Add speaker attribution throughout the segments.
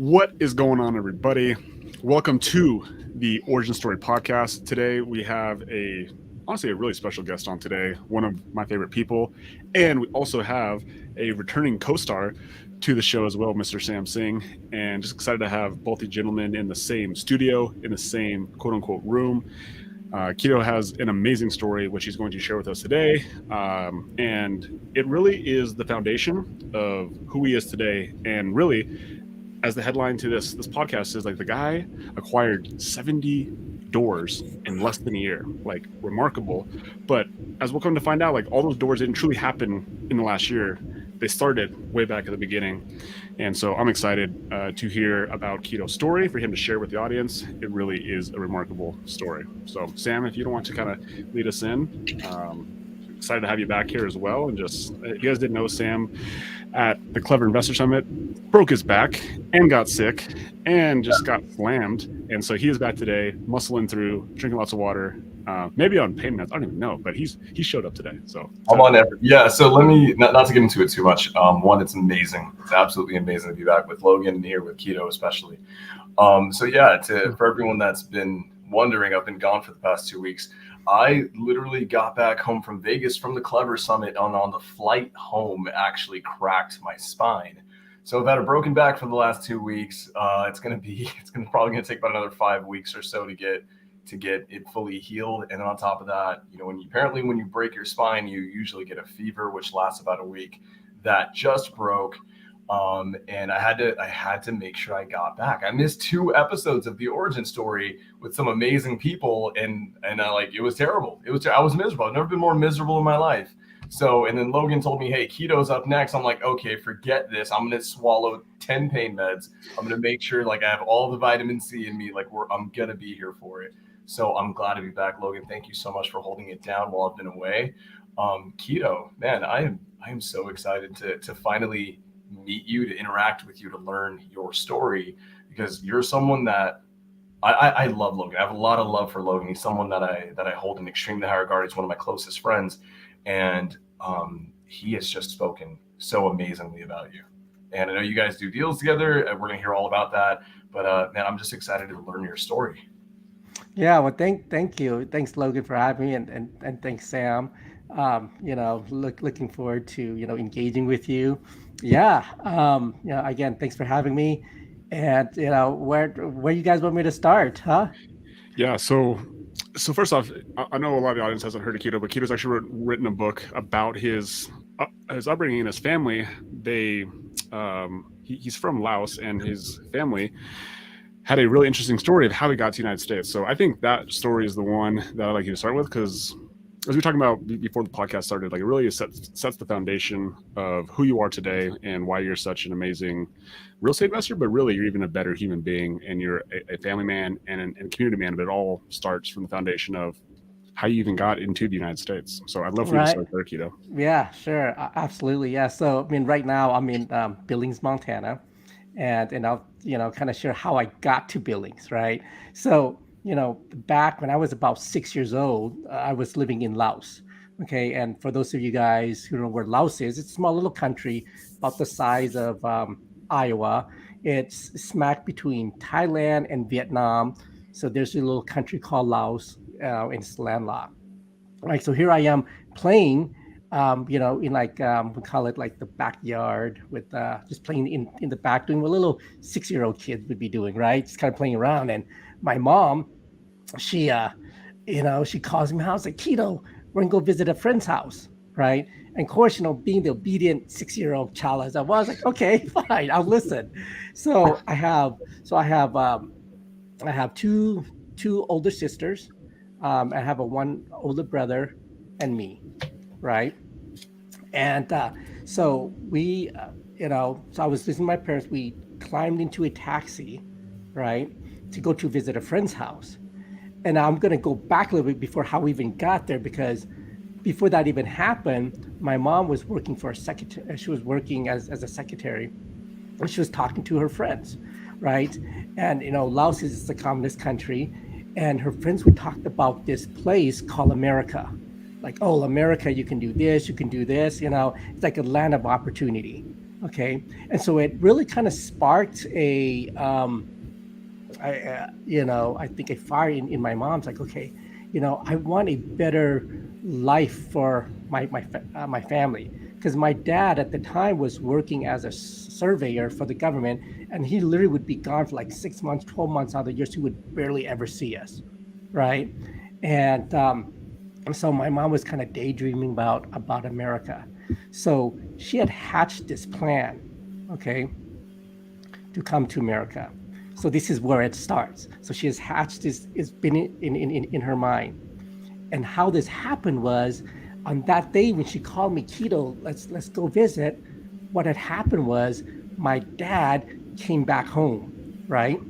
Speaker 1: What is going on, everybody? Welcome to the Origin Story podcast. Today we have honestly a really special guest on today, one of my favorite people, and we also have a returning co-star to the show as well, Mr. Sam Singh, and just excited to have both the gentlemen in the same studio, in the same quote-unquote room. Quito has an amazing story, which he's going to share with us today, and it really is the foundation of who he is today, and really, as the headline to this podcast is, like, the guy acquired 70 doors in less than a year. Like, remarkable. But as we'll come to find out, like, all those doors didn't truly happen in the last year. They started way back at the beginning. And so I'm excited to hear about Quito's story, for him to share with the audience. It really is a remarkable story. So Sam, if you don't want to kind of lead us in, excited to have you back here as well. And just, if you guys didn't know, Sam at the Clever Investor Summit broke his back and got sick and just got slammed. And so he is back today, muscling through, drinking lots of water, maybe on pain meds. I don't even know, but he showed up today. So
Speaker 2: I'm on every. Yeah. So let me not to get into it too much. One, it's amazing. It's absolutely amazing to be back with Logan and here with Quito, especially. So yeah, for everyone that's been wondering, I've been gone for the past 2 weeks. I literally got back home from Vegas from the Clever Summit, and on the flight home actually cracked my spine. So I've had a broken back for the last 2 weeks. It's probably gonna take about another 5 weeks or so to get it fully healed. And then on top of that, when you break your spine, you usually get a fever, which lasts about a week. That just broke. And I had to make sure I got back. I missed 2 episodes of the origin story with some amazing people, and it was terrible. I was miserable. I've never been more miserable in my life. So, and then Logan told me, hey, Quito's up next. I'm like, okay, forget this. I'm gonna swallow 10 pain meds. I'm gonna make sure I have all the vitamin C in me. I'm gonna be here for it. So I'm glad to be back, Logan. Thank you so much for holding it down while I've been away. Quito, man, I am so excited to finally meet you, to interact with you, to learn your story, because you're someone that I love. Logan, I have a lot of love for Logan. He's someone that I hold in extremely high regard. He's one of my closest friends, and he has just spoken so amazingly about you. And I know you guys do deals together, and we're gonna hear all about that. But man, I'm just excited to learn your story.
Speaker 3: Yeah, well, thank you. Thanks, Logan, for having me, and thanks, Sam. Looking forward to engaging with you. Yeah. Again, thanks for having me. And where you guys want me to start, huh?
Speaker 1: yeah, so first off, I know a lot of the audience hasn't heard of Quito, but Quito's actually written a book about his upbringing and his family. He's from Laos, and his family had a really interesting story of how he got to the United States. So I think that story is the one that I'd like you to start with, because as we were talking about before the podcast started, it really sets the foundation of who you are today and why you're such an amazing real estate investor, but really you're even a better human being, and you're a family man and a community man. But it all starts from the foundation of how you even got into the United States. So I'd love for you to start there, Quito.
Speaker 3: Yeah, sure. Absolutely. Yeah. So, right now I'm in Billings, Montana, and I'll, kind of share how I got to Billings, right? So, back when I was about 6 years old, I was living in Laos. Okay. And for those of you guys who don't know where Laos is, it's a small little country about the size of Iowa. It's smack between Thailand and Vietnam. So there's a little country called Laos, and it's landlocked. Right. So here I am playing, in we call it like the backyard, with just playing in the back, doing what little 6-year-old kids would be doing, right? Just kind of playing around. And my mom, she calls me house, like, Quito, we're gonna go visit a friend's house, right? And of course, being the obedient 6-year-old child as I was, like, okay, fine, I'll listen. So I have two older sisters. I have one older brother and me, right? And so we, so I was visiting my parents. We climbed into a taxi, right, to go to visit a friend's house. And I'm going to go back a little bit before how we even got there, because before that even happened, my mom was working for a secretary. She was working as a secretary, and she was talking to her friends, right? And, Laos is a communist country, and her friends would talk about this place called America. Like, oh, America, you can do this, you can do this, it's like a land of opportunity. Okay, and so it really kind of sparked I think a fire in my mom's like, okay, I want a better life for my family, because my dad at the time was working as a surveyor for the government, and he literally would be gone for like 6 months, 12 months out of the year, so he would barely ever see us, right? And so my mom was kind of daydreaming about America, so she had hatched this plan, okay, to come to America. So this is where it starts. So she has hatched this, it's been in her mind. And how this happened was, on that day when she called me, Quito, let's go visit. What had happened was my dad came back home, right?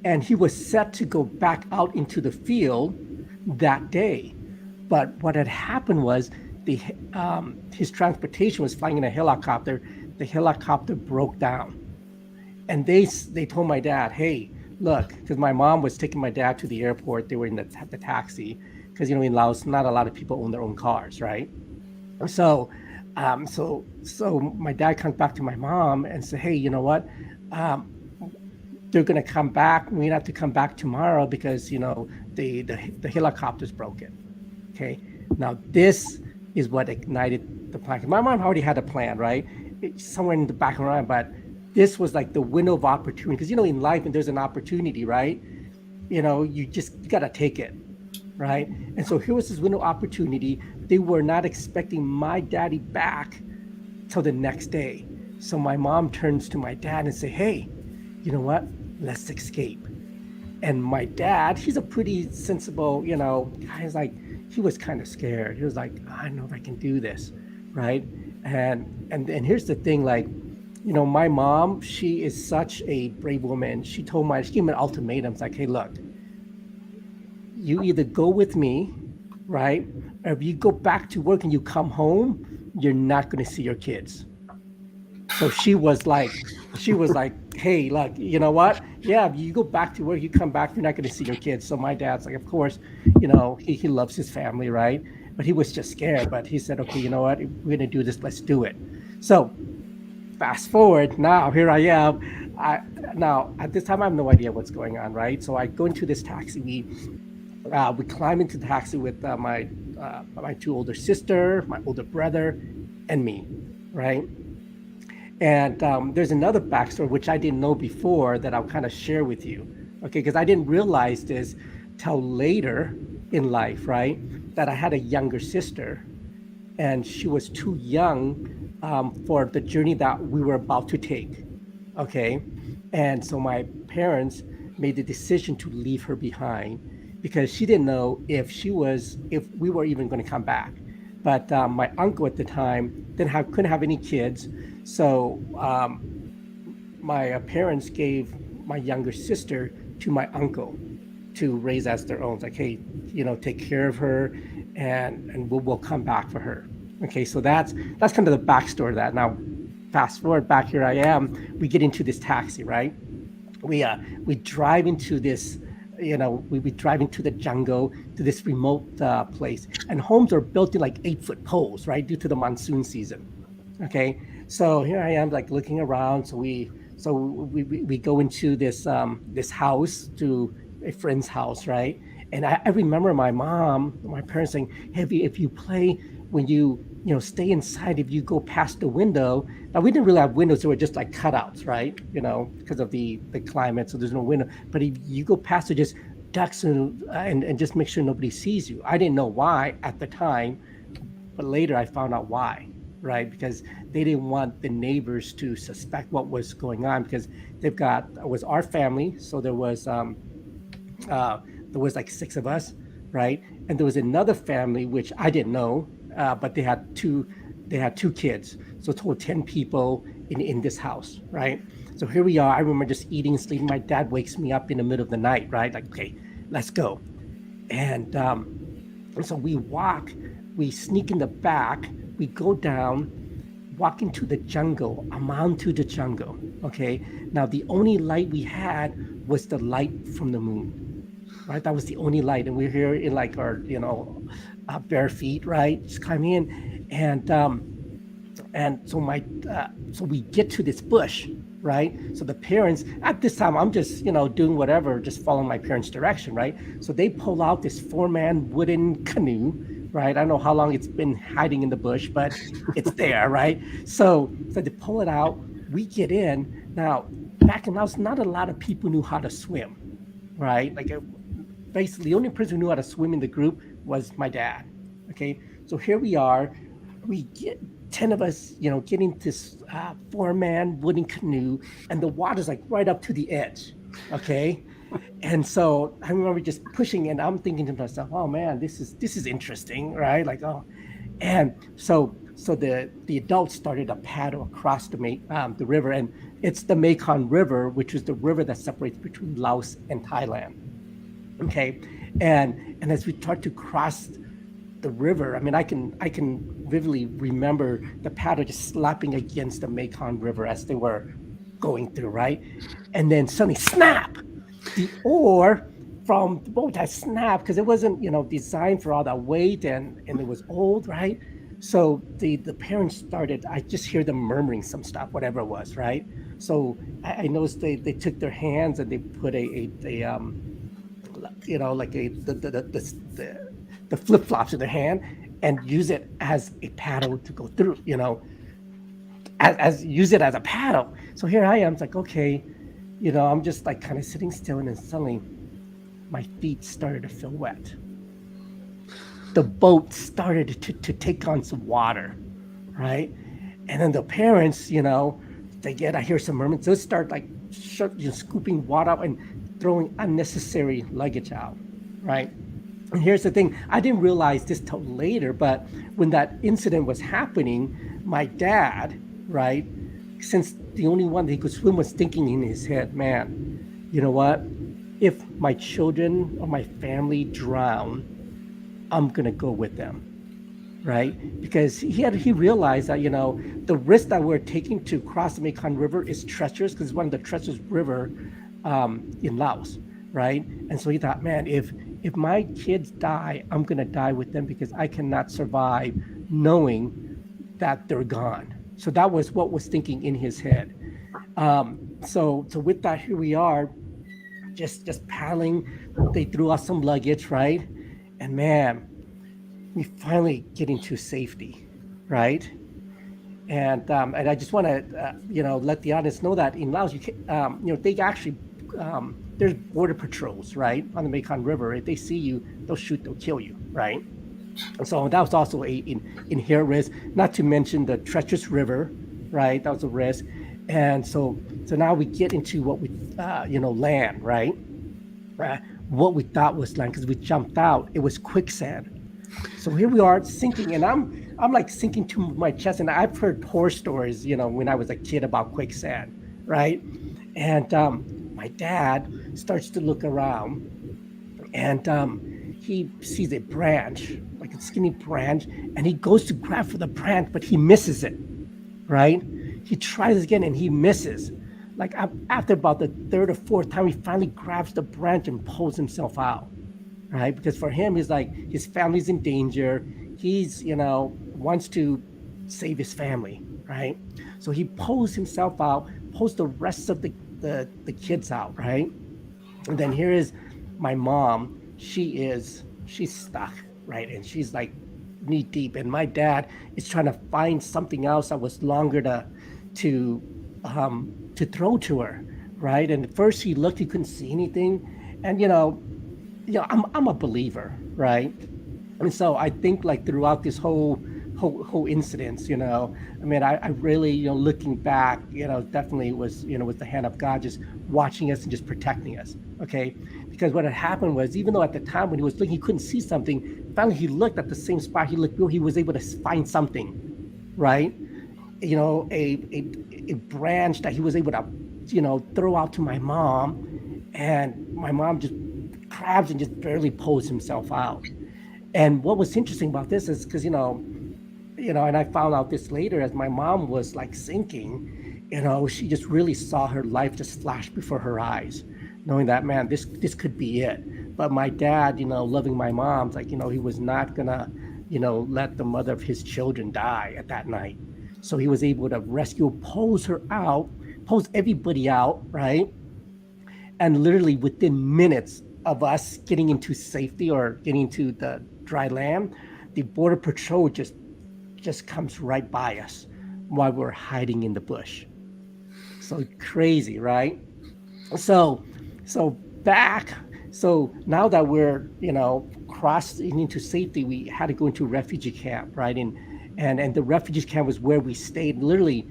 Speaker 3: And he was set to go back out into the field that day. But what had happened was the his transportation was flying in a helicopter. The helicopter broke down, and they told my dad, "Hey, look," because my mom was taking my dad to the airport. They were in the taxi, because in Laos, not a lot of people own their own cars, right? So, so my dad comes back to my mom and said, "Hey, you know what? Um, they're gonna come back. We have to come back tomorrow because the helicopter's broken." Okay. Now this is what ignited the plan. My mom already had a plan, right? It's somewhere in the back of her mind, but this was like the window of opportunity. Because in life, when there's an opportunity, right? You gotta take it, right? And so here was this window of opportunity. They were not expecting my daddy back till the next day. So my mom turns to my dad and say, "Hey, you know what? Let's escape." And my dad, he's a pretty sensible, guy. Is like, he was kind of scared. He was like, "I don't know if I can do this," right? And here's the thing, like, my mom, she is such a brave woman. She gave me an ultimatum. It's like, "Hey, look, you either go with me, right? Or if you go back to work and you come home, you're not going to see your kids." So she was like, "Hey, look, you know what? Yeah, you go back to work, you come back, you're not going to see your kids." So my dad's like, of course, he loves his family, right? But he was just scared. But he said, "Okay, you know what? If we're going to do this, let's do it." So fast forward, now here I am. I Now at this time I have no idea what's going on, right? So I go into this taxi. We climb into the taxi with my two older sister, my older brother, and me, right? And there's another backstory which I didn't know before that I'll kind of share with you, okay? Because I didn't realize this till later in life, right? That I had a younger sister, and she was too young for the journey that we were about to take, okay? And so my parents made the decision to leave her behind, because she didn't know if we were even going to come back. But my uncle at the time couldn't have any kids, so my parents gave my younger sister to my uncle to raise as their own. It's like, "Hey, take care of her, and we'll come back for her." Okay, so that's kind of the backstory of that. Now, fast forward back, here I am. We get into this taxi, right? We drive into this, we drive into the jungle, to this remote place, and homes are built in like 8-foot poles, right, due to the monsoon season. Okay, so here I am, like, looking around. So we go into this house, to a friend's house, right? And I remember my parents saying, "Hey, if you play, when stay inside, if you go past the window." Now, we didn't really have windows; they were just like cutouts, right? Because of the climate, so there's no window. But if you go past it, just ducks, and just make sure nobody sees you. I didn't know why at the time, but later I found out why, right? Because they didn't want the neighbors to suspect what was going on, because it was our family, so uh, there was like 6 of us, right? And there was another family which I didn't know, but they had two kids, so total 10 people in this house, right? So here we are. I remember just eating, sleeping. My dad wakes me up in the middle of the night, right? Like, "Okay, let's go." And so we sneak in the back, we go down, walk into the jungle, amount to the jungle. Okay. Now the only light we had was the light from the moon, right? That was the only light, and we're here in like our bare feet, right? Just climbing in, and And so we get to this bush, right? So the parents at this time, I'm just doing whatever, just following my parents' direction, right? So they pull out this 4-man wooden canoe, right? I don't know how long it's been hiding in the bush, but it's there, right? So they pull it out. We get in. Now, back in Laos, not a lot of people knew how to swim, right? Basically, the only person who knew how to swim in the group was my dad. Okay, so here we are. We get 10 of us, getting this 4-man wooden canoe, and the water's like right up to the edge. Okay, and so I remember just pushing, and I'm thinking to myself, "Oh man, this is interesting, right?" Like, oh, and so the adults started to paddle across the river, and it's the Mekong River, which is the river that separates between Laos and Thailand. Okay, and as we start to cross the river, I mean, I can vividly remember the paddle just slapping against the Mekong River as they were going through, right? And then suddenly, snap! The oar from the boat had snapped because it wasn't, designed for all that weight, and it was old, right? So the parents started. I just hear them murmuring some stuff, whatever it was, right? So I noticed they took their hands and they put like the flip flops in their hand and use it as a paddle to go through, as use it as a paddle. So here I am, it's like, okay, I'm just like kind of sitting still, and then suddenly my feet started to feel wet. The boat started to take on some water, right? And then the parents, I hear some murmurs, they'll start like scooping water out and throwing unnecessary luggage out, right? And here's the thing, I didn't realize this till later, but when that incident was happening, my dad, right, since the only one that he could swim, was thinking in his head, man, you know what? If my children or my family drown, I'm gonna go with them, right? Because he realized that the risk that we're taking to cross the Mekong River is treacherous, because it's one of the treacherous river in Laos, right? And so he thought, man, if my kids die, I'm gonna die with them, because I cannot survive knowing that they're gone. So that was what was thinking in his head. So with that, here we are, just paddling. They threw out some luggage, right? And man, we finally get into safety, right? And I just want to let the audience know that in Laos, they actually there's border patrols, right, on the Mekong River. If they see you, they'll shoot, they'll kill you, right? And so that was also an inherent risk. Not to mention the treacherous river, right? That was a risk. And so now we get into what we land, right? What we thought was land, because we jumped out, it was quicksand. So here we are sinking, and I'm like sinking to my chest. And I've heard horror stories, when I was a kid, about quicksand, right? And my dad starts to look around, and he sees a branch, like a skinny branch, and he goes to grab for the branch, but he misses it, right? He tries again and he misses. Like after about the third or fourth time, he finally grabs the branch and pulls himself out, right? Because for him, he's like, his family's in danger. He's, wants to save his family, right? So he pulls himself out, pulls the rest of the kids out, right? And then here is my mom. She's stuck, right? And she's like knee deep. And my dad is trying to find something else that was longer to throw to her, right? And at first he looked, he couldn't see anything. And I'm a believer, right? And so I think like throughout this whole incidents, I mean, I really, looking back, definitely was, with the hand of God just watching us and just protecting us. Okay. Because what had happened was, even though at the time when he was looking, he couldn't see something, finally he looked at the same spot he looked, he was able to find something, right? A branch that he was able to, throw out to my mom, and my mom just grabs and just barely pulls himself out. And what was interesting about this is because, and I found out this later, as my mom was like sinking, she just really saw her life just flash before her eyes, knowing that, man, this could be it. But my dad, loving my mom's like, he was not gonna, let the mother of his children die at that night. So he was able to rescue, pulls everybody out, right? And literally within minutes of us getting into safety or getting into the dry land, the border patrol just comes right by us while we're hiding in the bush. So crazy, right? So so back so now that we're crossing into safety, we had to go into refugee camp, right? And the refugee camp was where we stayed, literally,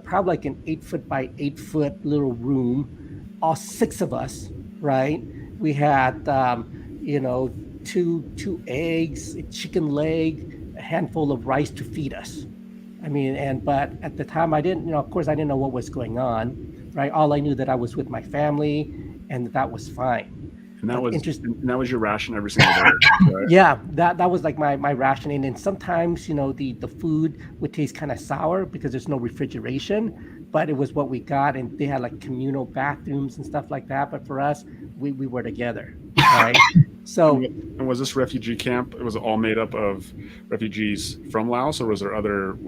Speaker 3: probably like an 8 foot by 8 foot little room, all six of us, right? We had two eggs, a chicken leg, a handful of rice to feed us. I mean, but at the time I didn't, of course I didn't know what was going on, right? All I knew that I was with my family and that was fine.
Speaker 1: And that
Speaker 3: But
Speaker 1: was
Speaker 3: interest,
Speaker 1: and that was your ration every single day, right?
Speaker 3: yeah, that was like my rationing. And sometimes, the food would taste kind of sour because there's no refrigeration, but it was what we got. And they had like communal bathrooms and stuff like that. But for us, we were together, right? So
Speaker 1: And was this refugee camp? Was it all made up of refugees from Laos, or was there other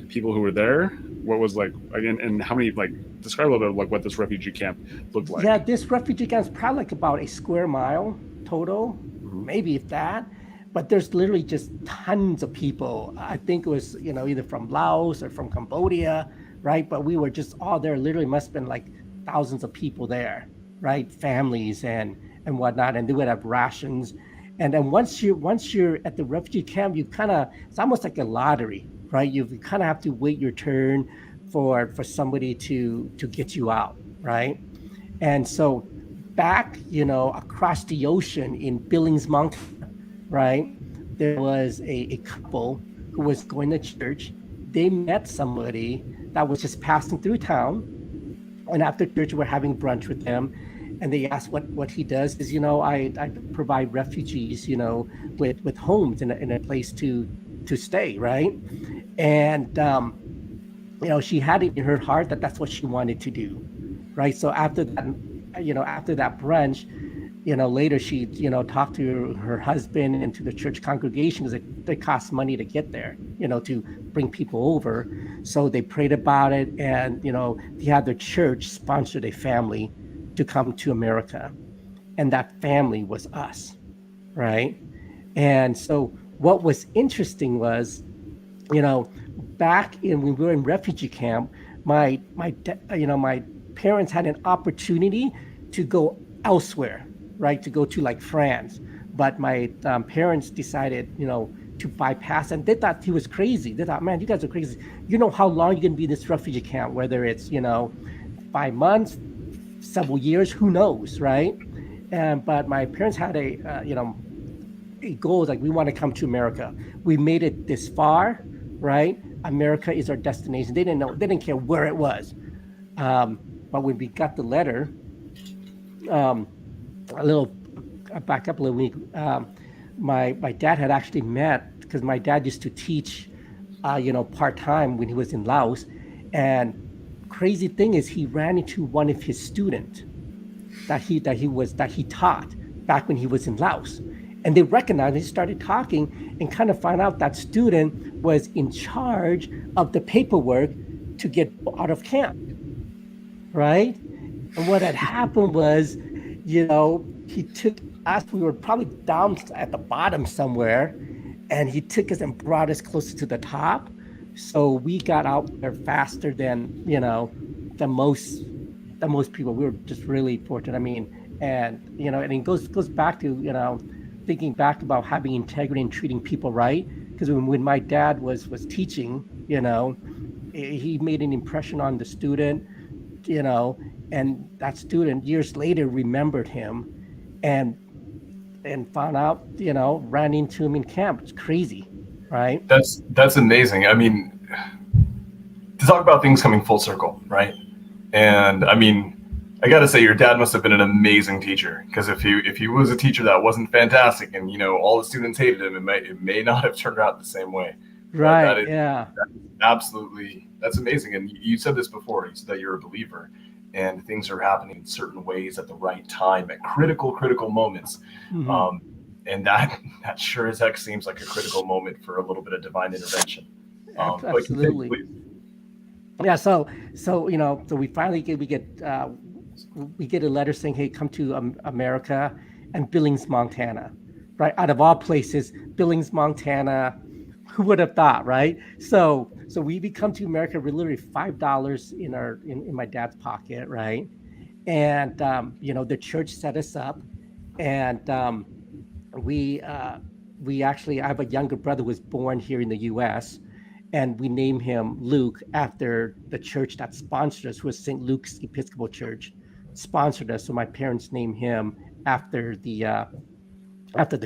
Speaker 1: people who were there? What was like again, and how many, like, describe a little bit of like what this refugee camp looked like?
Speaker 3: yeah, this refugee camp is probably like about a square mile total,
Speaker 1: Mhm.
Speaker 3: maybe if that. But there's literally just tons of people. I think it was, either from Laos or from Cambodia, right? But we were just all there. Literally must have been like thousands of people there, right? Families and whatnot. And they would have rations. And then once you're at the refugee camp, it's almost like a lottery, right? You kind of have to wait your turn for somebody to get you out, right? And so back, across the ocean in Billings, Montana, right, there was a couple who was going to church. They met somebody that was just passing through town. And after church, we're having brunch with them. And they asked what he does is, I provide refugees, with homes in a place to stay, right? And she had it in her heart that that's what she wanted to do, right? So after that brunch, later she talked to her husband and to the church congregation, because it costs money to get there, to bring people over. So they prayed about it, and they had their church sponsored a family to come to America, and that family was us, right? And so what was interesting was, you know, back in when we were in refugee camp, my parents had an opportunity to go elsewhere, right? To go to like France, but my parents decided, to bypass, and they thought he was crazy. They thought, man, you guys are crazy. You know how long you're gonna be in this refugee camp? Whether it's 5 months, several years, who knows, right? And but my parents had a goal, like we want to come to America. We made it this far, right? America is our destination. They didn't know, they didn't care where it was. But when we got the letter, um, a little back up a little week, my dad had actually met, because my dad used to teach, part time when he was in Laos, and crazy thing is he ran into one of his students that he taught back when he was in Laos. And they recognized, they started talking and kind of found out that student was in charge of the paperwork to get out of camp, right? And what had happened was, he took us, we were probably down at the bottom somewhere, and he took us and brought us closer to the top. So we got out there faster than most people. We were just really fortunate. I mean, and it goes back to, thinking back about having integrity and treating people right. Because when my dad was teaching, he made an impression on the student, and that student years later remembered him, and found out, ran into him in camp. It's crazy, right?
Speaker 2: That's amazing. I mean, to talk about things coming full circle, right? And I mean, I got to say, your dad must have been an amazing teacher, because if he was a teacher that wasn't fantastic, and all the students hated him, it may not have turned out the same way. But
Speaker 3: Right. Yeah.
Speaker 2: that's amazing. And you said this before. You said that you're a believer, and things are happening in certain ways at the right time, at critical moments.
Speaker 3: Mhm.
Speaker 2: And that sure as heck seems like a critical moment for a little bit of divine intervention. But continue,
Speaker 3: Absolutely.
Speaker 2: please.
Speaker 3: Yeah. So so we finally we get a letter saying, "Hey, come to America and Billings, Montana." Right, out of all places, Billings, Montana. Who would have thought, right? So we come to America with literally $5 in in my dad's pocket, right? And the church set us up, and we uh, we actually I have a younger brother who was born here in the U.S. and we named him Luke after the church that sponsored us, was St. Luke's Episcopal Church, sponsored us. So my parents named him after the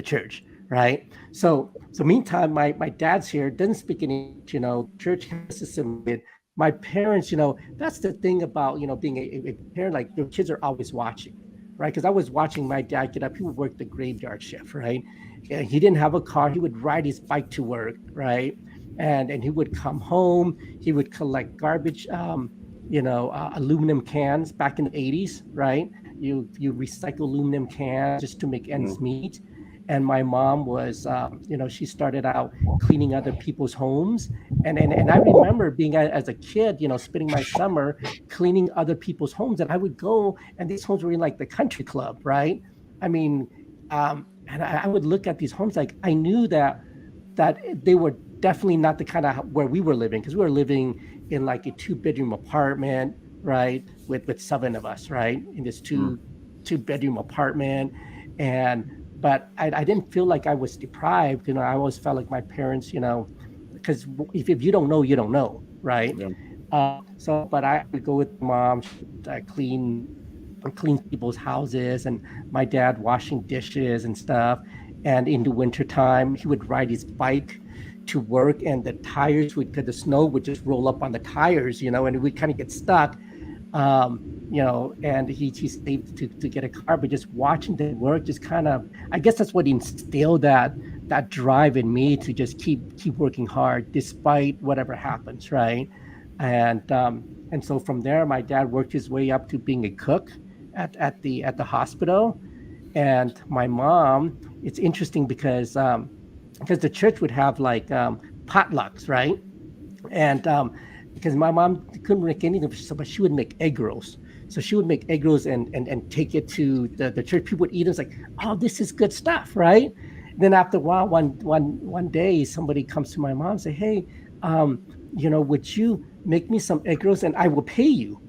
Speaker 3: church, right? So meantime, my dad's here, doesn't speak any English, church has assimilated. My parents, that's the thing about being a parent, like your kids are always watching, right? Because I was watching my dad get up. He would work the graveyard shift, right? And he didn't have a car. He would ride his bike to work, right? And he would come home. He would collect garbage, aluminum cans back in the 80s, right? You recycle aluminum cans just to make ends meet. And my mom was, she started out cleaning other people's homes, and I remember being as a kid, spending my summer cleaning other people's homes, and I would go, and these homes were in like the country club, right? I mean, and I would look at these homes like I knew that they were definitely not the kind of where we were living, because we were living in like a 2-bedroom apartment, right, with 7 of us, right, in this two-bedroom apartment. And but I didn't feel like I was deprived. I always felt like my parents, because if you don't know, you don't know, right?
Speaker 1: Yeah.
Speaker 3: But I would go with mom, clean people's houses, and my dad washing dishes and stuff. And in the wintertime, he would ride his bike to work, and the tires would, because the snow would just roll up on the tires, and it would kind of get stuck. And he saved to get a car, but just watching them work, just kind of, I guess that's what instilled that drive in me to just keep working hard despite whatever happens, right? And so from there, my dad worked his way up to being a cook at the hospital. And my mom, it's interesting because the church would have like potlucks, right? And because my mom couldn't make anything, but she would make egg rolls. So she would make egg rolls and take it to the church. People would eat it. It's like, oh, this is good stuff, right? Then after a while, one day, somebody comes to my mom and say, hey, would you make me some egg rolls and I will pay you?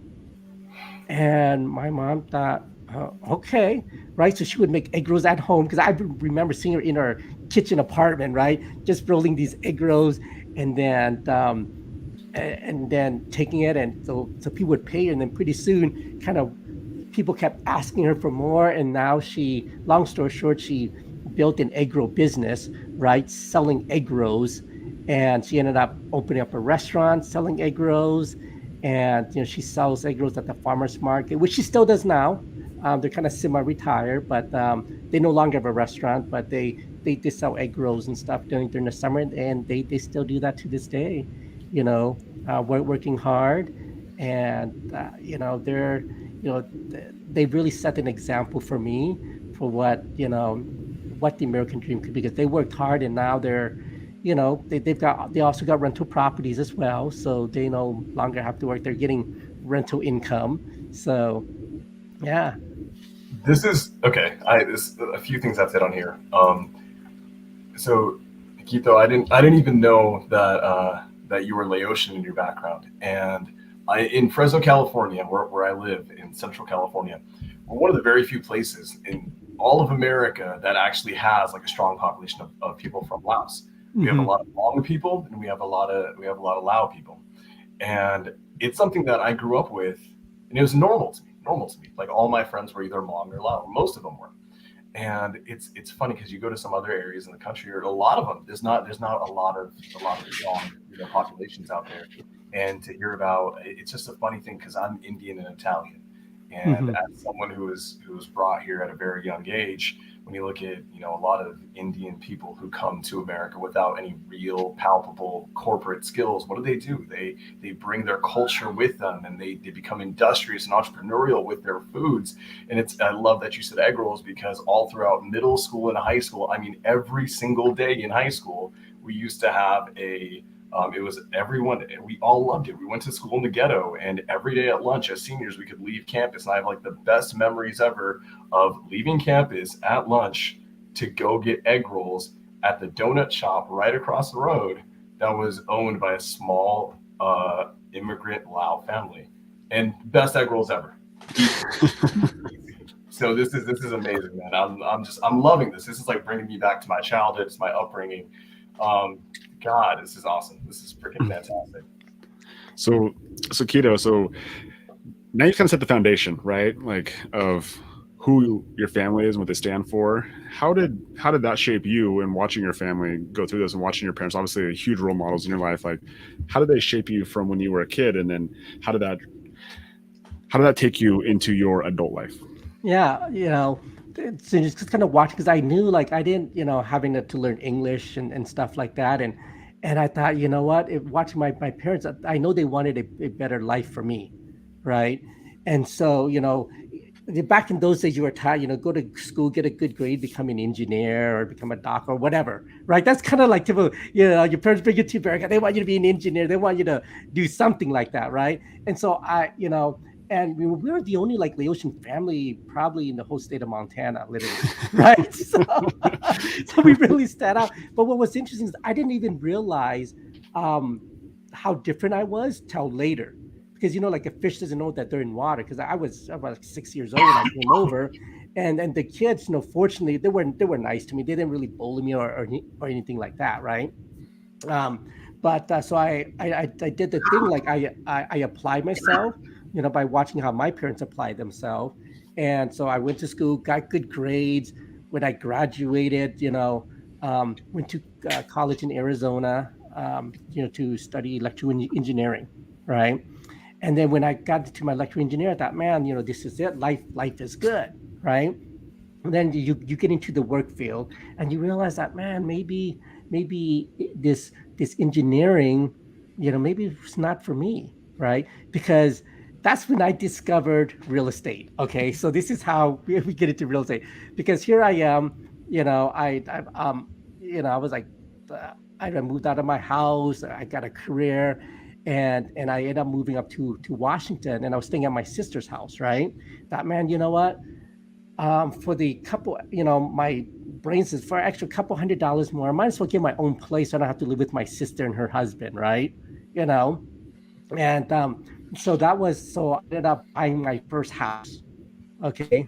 Speaker 3: And my mom thought, okay, right? So she would make egg rolls at home, because I remember seeing her in her kitchen apartment, right? Just rolling these egg rolls, and then taking it, and so people would pay her, and then pretty soon, kind of, people kept asking her for more, and now long story short, she built an egg roll business, right, selling egg rolls, and she ended up opening up a restaurant selling egg rolls, and she sells egg rolls at the farmers market, which she still does now. They're kind of semi-retired, but they no longer have a restaurant, but they sell egg rolls and stuff during the summer, and they still do that to this day. Working hard, and they're they really set an example for me for what the American dream could be, because they worked hard, and now they also got rental properties as well, so they no longer have to work. They're getting rental income. So yeah.
Speaker 2: This is okay. There's a few things I've hit on here. So, Quito, I didn't even know that you were Laotian in your background. And in Fresno, California, where I live in Central California, we're one of the very few places in all of America that actually has like a strong population of people from Laos. We have a lot of Hmong people, and we have a lot of Lao people, and it's something that I grew up with, and it was normal to me. Like all my friends were either Hmong or Lao, or most of them were. And it's funny because you go to some other areas in the country, or a lot of them, there's not a lot of strong populations out there. And to hear about, it's just a funny thing because I'm Indian and Italian, and as someone who was brought here at a very young age, when you look at a lot of Indian people who come to America without any real palpable corporate skills, what do? They bring their culture with them, and they become industrious and entrepreneurial with their foods. And I love that you said egg rolls, because all throughout middle school and high school, I mean every single day in high school, we used to have a It was everyone, we all loved it. We went to school in the ghetto, and every day at lunch as seniors, we could leave campus. And I have like the best memories ever of leaving campus at lunch to go get egg rolls at the donut shop right across the road that was owned by a small immigrant Lao family. And best egg rolls ever. So this is amazing, man. I'm loving this. This is like bringing me back to my childhood, to my upbringing. Um, God, this is awesome. This is freaking fantastic.
Speaker 1: So, so Keto, so now you kind of set the foundation, right? Like of who your family is and what they stand for. How did that shape you and watching your family go through this and watching your parents, obviously huge role models in your life? Like, how did they shape you from when you were a kid, and then how did that how did that take you into your adult life?
Speaker 3: Yeah, it's just kind of watching because I knew like I didn't, having to learn English and stuff like that, and I thought, you know what, watching my parents, I know they wanted a better life for me, right? And so, back in those days, you were taught, go to school, get a good grade, become an engineer or become a doctor or whatever, right? That's kind of like typical, your parents bring you to America, they want you to be an engineer, they want you to do something like that, right? And so and we were the only like Laotian family probably in the whole state of Montana, literally, right? So we really stand out. But what was interesting is I didn't even realize um, how different I was till later. Because like a fish doesn't know that they're in water. Because I was about like 6 years old when I came over, and the kids, fortunately they were nice to me. They didn't really bully me or anything like that, right? um but so I did the thing like I applied myself, by watching how my parents applied themselves. And so I went to school, got good grades. When I graduated, went to college in Arizona, to study electrical engineering, right? And then when I got to my electrical engineer, I thought, man, this is it, life is good, right? And then you get into the work field and you realize that, man, maybe this engineering, maybe it's not for me, right? Because that's when I discovered real estate. Okay, so this is how we get into real estate. Because here I am, I was like, uh, I moved out of my house, I got a career, and I ended up moving up to Washington, and I was staying at my sister's house, right? That, man, you know what? For the couple, my brain says for an extra couple $100 more, I might as well get my own place. So I don't have to live with my sister and her husband, right? You know, and so I ended up buying my first house. Okay,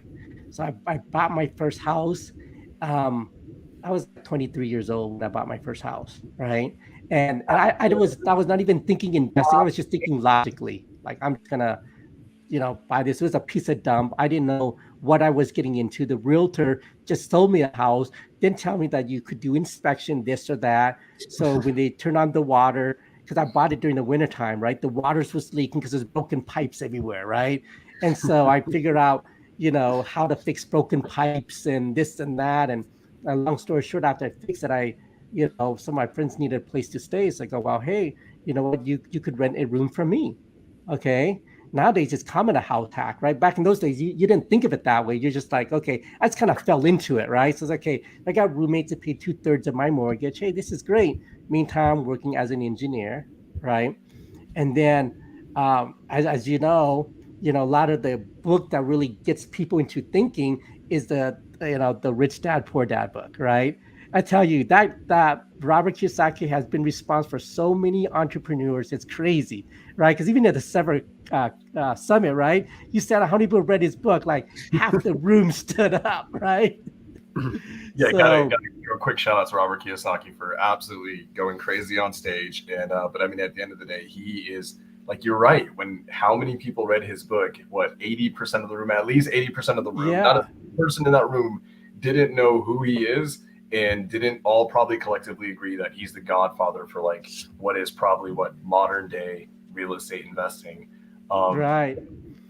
Speaker 3: so I bought my first house. Um, I was like 23 years old when I bought my first house, right? And I was not even thinking investing. I was just thinking logically, like I'm just gonna buy this. It was a piece of dump. I didn't know what I was getting into. The realtor just sold me a house, didn't tell me that you could do inspection, this or that. So when they turn on the water, because I bought it during the wintertime, right? The waters was leaking because there's broken pipes everywhere, right? And so I figured out, how to fix broken pipes and this and that. And a long story short, after I fixed it, some of my friends needed a place to stay. So I go, well, hey, you know what? You could rent a room from me. Okay. Nowadays it's common to house hack, right? Back in those days, you didn't think of it that way. You're just like, okay, I just kind of fell into it, right? So it's like, okay, I got roommates that pay 2/3 of my mortgage. Hey, this is great. Meantime, working as an engineer, right? And then, as a lot of the book that really gets people into thinking is the Rich Dad Poor Dad book, right? I tell you that Robert Kiyosaki has been responsible for so many entrepreneurs. It's crazy, right? Because even at the Sever summit, right? You said how many people read his book? Like half the room stood up, right?
Speaker 2: Yeah,
Speaker 3: So
Speaker 2: gotta give a quick shout out to Robert Kiyosaki for absolutely going crazy on stage. And but I mean, at the end of the day, he is like, you're right. When how many people read his book? What, 80% of the room, at least 80% of the room, not a
Speaker 3: yeah,
Speaker 2: person in that room didn't know who he is, and didn't all probably collectively agree that he's the godfather for like what is probably what modern day real estate investing. Um,
Speaker 3: right.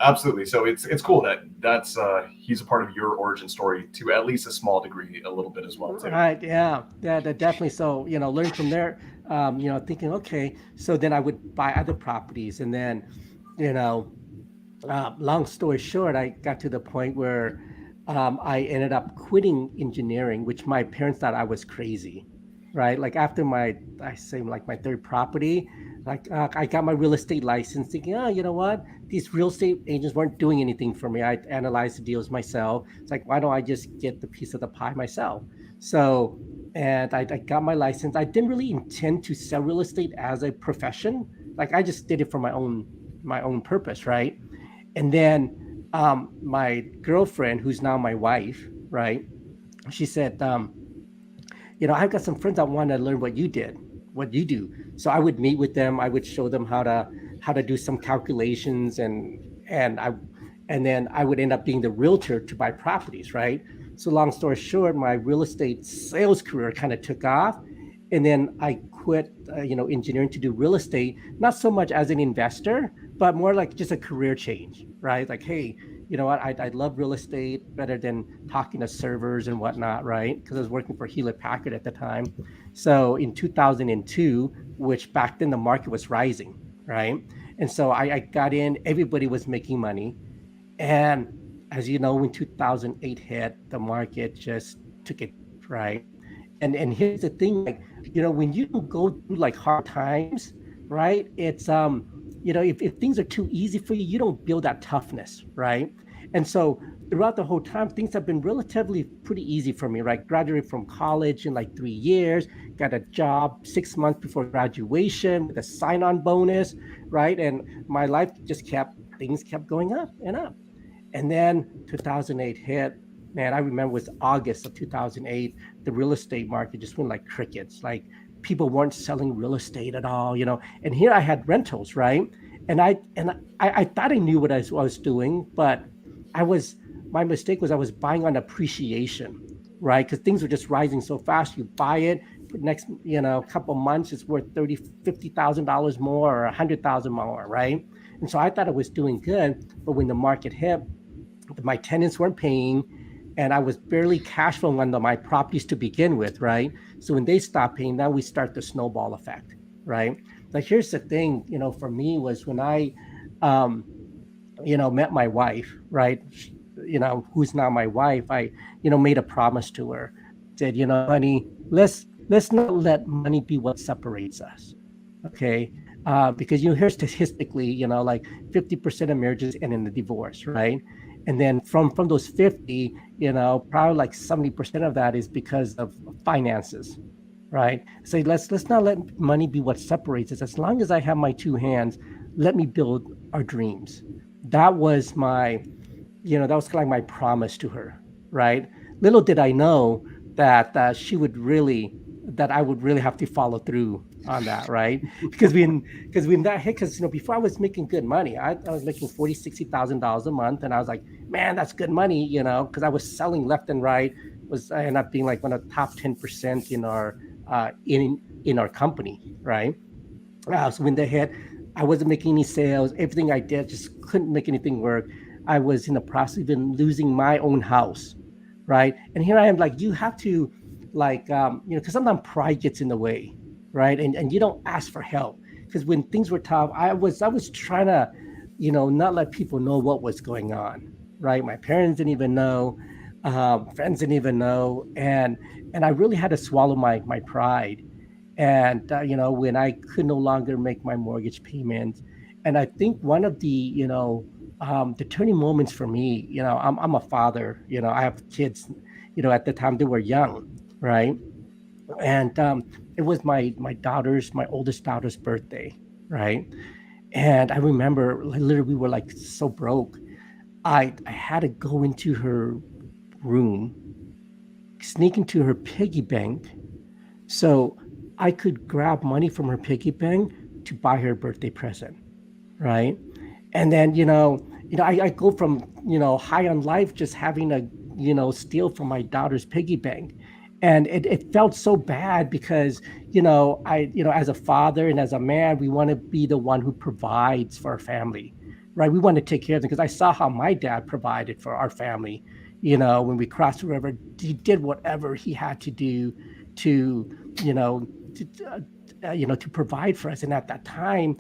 Speaker 2: Absolutely. So it's cool that that's he's a part of your origin story to at least a small degree, a little bit as well too.
Speaker 3: Right. Yeah. Yeah. Definitely. So, learn from there, thinking, okay, so then I would buy other properties. And then, you know, long story short, I got to the point where I ended up quitting engineering, which my parents thought I was crazy. right? Like after I say like my third property, like I got my real estate license, thinking, oh, you know what? These real estate agents weren't doing anything for me. I analyzed the deals myself. It's like, why don't I just get the piece of the pie myself? So, and I got my license. I didn't really intend to sell real estate as a profession. Like I just did it for my own purpose, right? And then my girlfriend, who's now my wife, right? She said, I've got some friends that want to learn what you do. So I would meet with them. I would show them how to do some calculations, and I and then I would end up being the realtor to buy properties, right? So long story short, my real estate sales career kind of took off, and then I quit, engineering to do real estate, not so much as an investor, but more like just a career change, right? Like, hey, you know what? I love real estate better than talking to servers and whatnot, right? Because I was working for Hewlett Packard at the time. So in 2002, which back then the market was rising, right? And so I got in, everybody was making money. And as you know, when 2008 hit, the market just took a dip, right? And here's the thing, like, when you go through like hard times, right? It's if things are too easy for you, you don't build that toughness, right? And so throughout the whole time, things have been relatively pretty easy for me, right? Graduated from college in like 3 years, got a job 6 months before graduation with a sign-on bonus, right? And my life just kept things kept going up and up. And then 2008 hit. Man, I remember it was August of 2008. The real estate market just went like crickets. Like people weren't selling real estate at all. And here I had rentals, right? And I thought I knew what I was doing, but I was my mistake was I was buying on appreciation, right? Because things were just rising so fast. You buy it, next couple months it's worth 30, $50,000 more or 100,000 more, right? And so I thought I was doing good, but when the market hit, my tenants weren't paying, and I was barely cash flowing on my properties to begin with, right? So when they stopped paying, now we start the snowball effect, right? Like here's the thing, for me was when I um, met my wife, right? Who's now my wife. I, made a promise to her, said, honey, let's not let money be what separates us, okay? Because here's statistically, like 50% of marriages end in a divorce, right? And then from those 50, probably like 70% of that is because of finances, right? So let's not let money be what separates us. As long as I have my two hands, let me build our dreams. That was that was kind of like my promise to her, right? Little did I know that that I would really have to follow through on that, right? Because when that hit, because before I was making good money, I was making $40,000-$60,000 a month, and I was like, man, that's good money, because I was selling left and right. I ended up being like one of the top 10% in our in our company, right? So when they hit, I wasn't making any sales. Everything I did just couldn't make anything work. I was in the process of even losing my own house, right? And here I am, like, you have to, like, because sometimes pride gets in the way, right? And you don't ask for help, because when things were tough, I was trying to, not let people know what was going on, right? My parents didn't even know, friends didn't even know, and I really had to swallow my pride. And when I could no longer make my mortgage payments, and I think one of the turning moments for me, I'm a father, I have kids, at the time they were young, right? And it was my oldest daughter's birthday, right? And I remember literally we were like so broke. I had to go into her room, sneak into her piggy bank, so I could grab money from her piggy bank to buy her a birthday present, right? And then I go from high on life, just having to steal from my daughter's piggy bank. And it felt so bad because I as a father and as a man, we want to be the one who provides for our family, right? We want to take care of them, because I saw how my dad provided for our family. When we crossed the river, he did whatever he had to do to you know to provide for us. And at that time,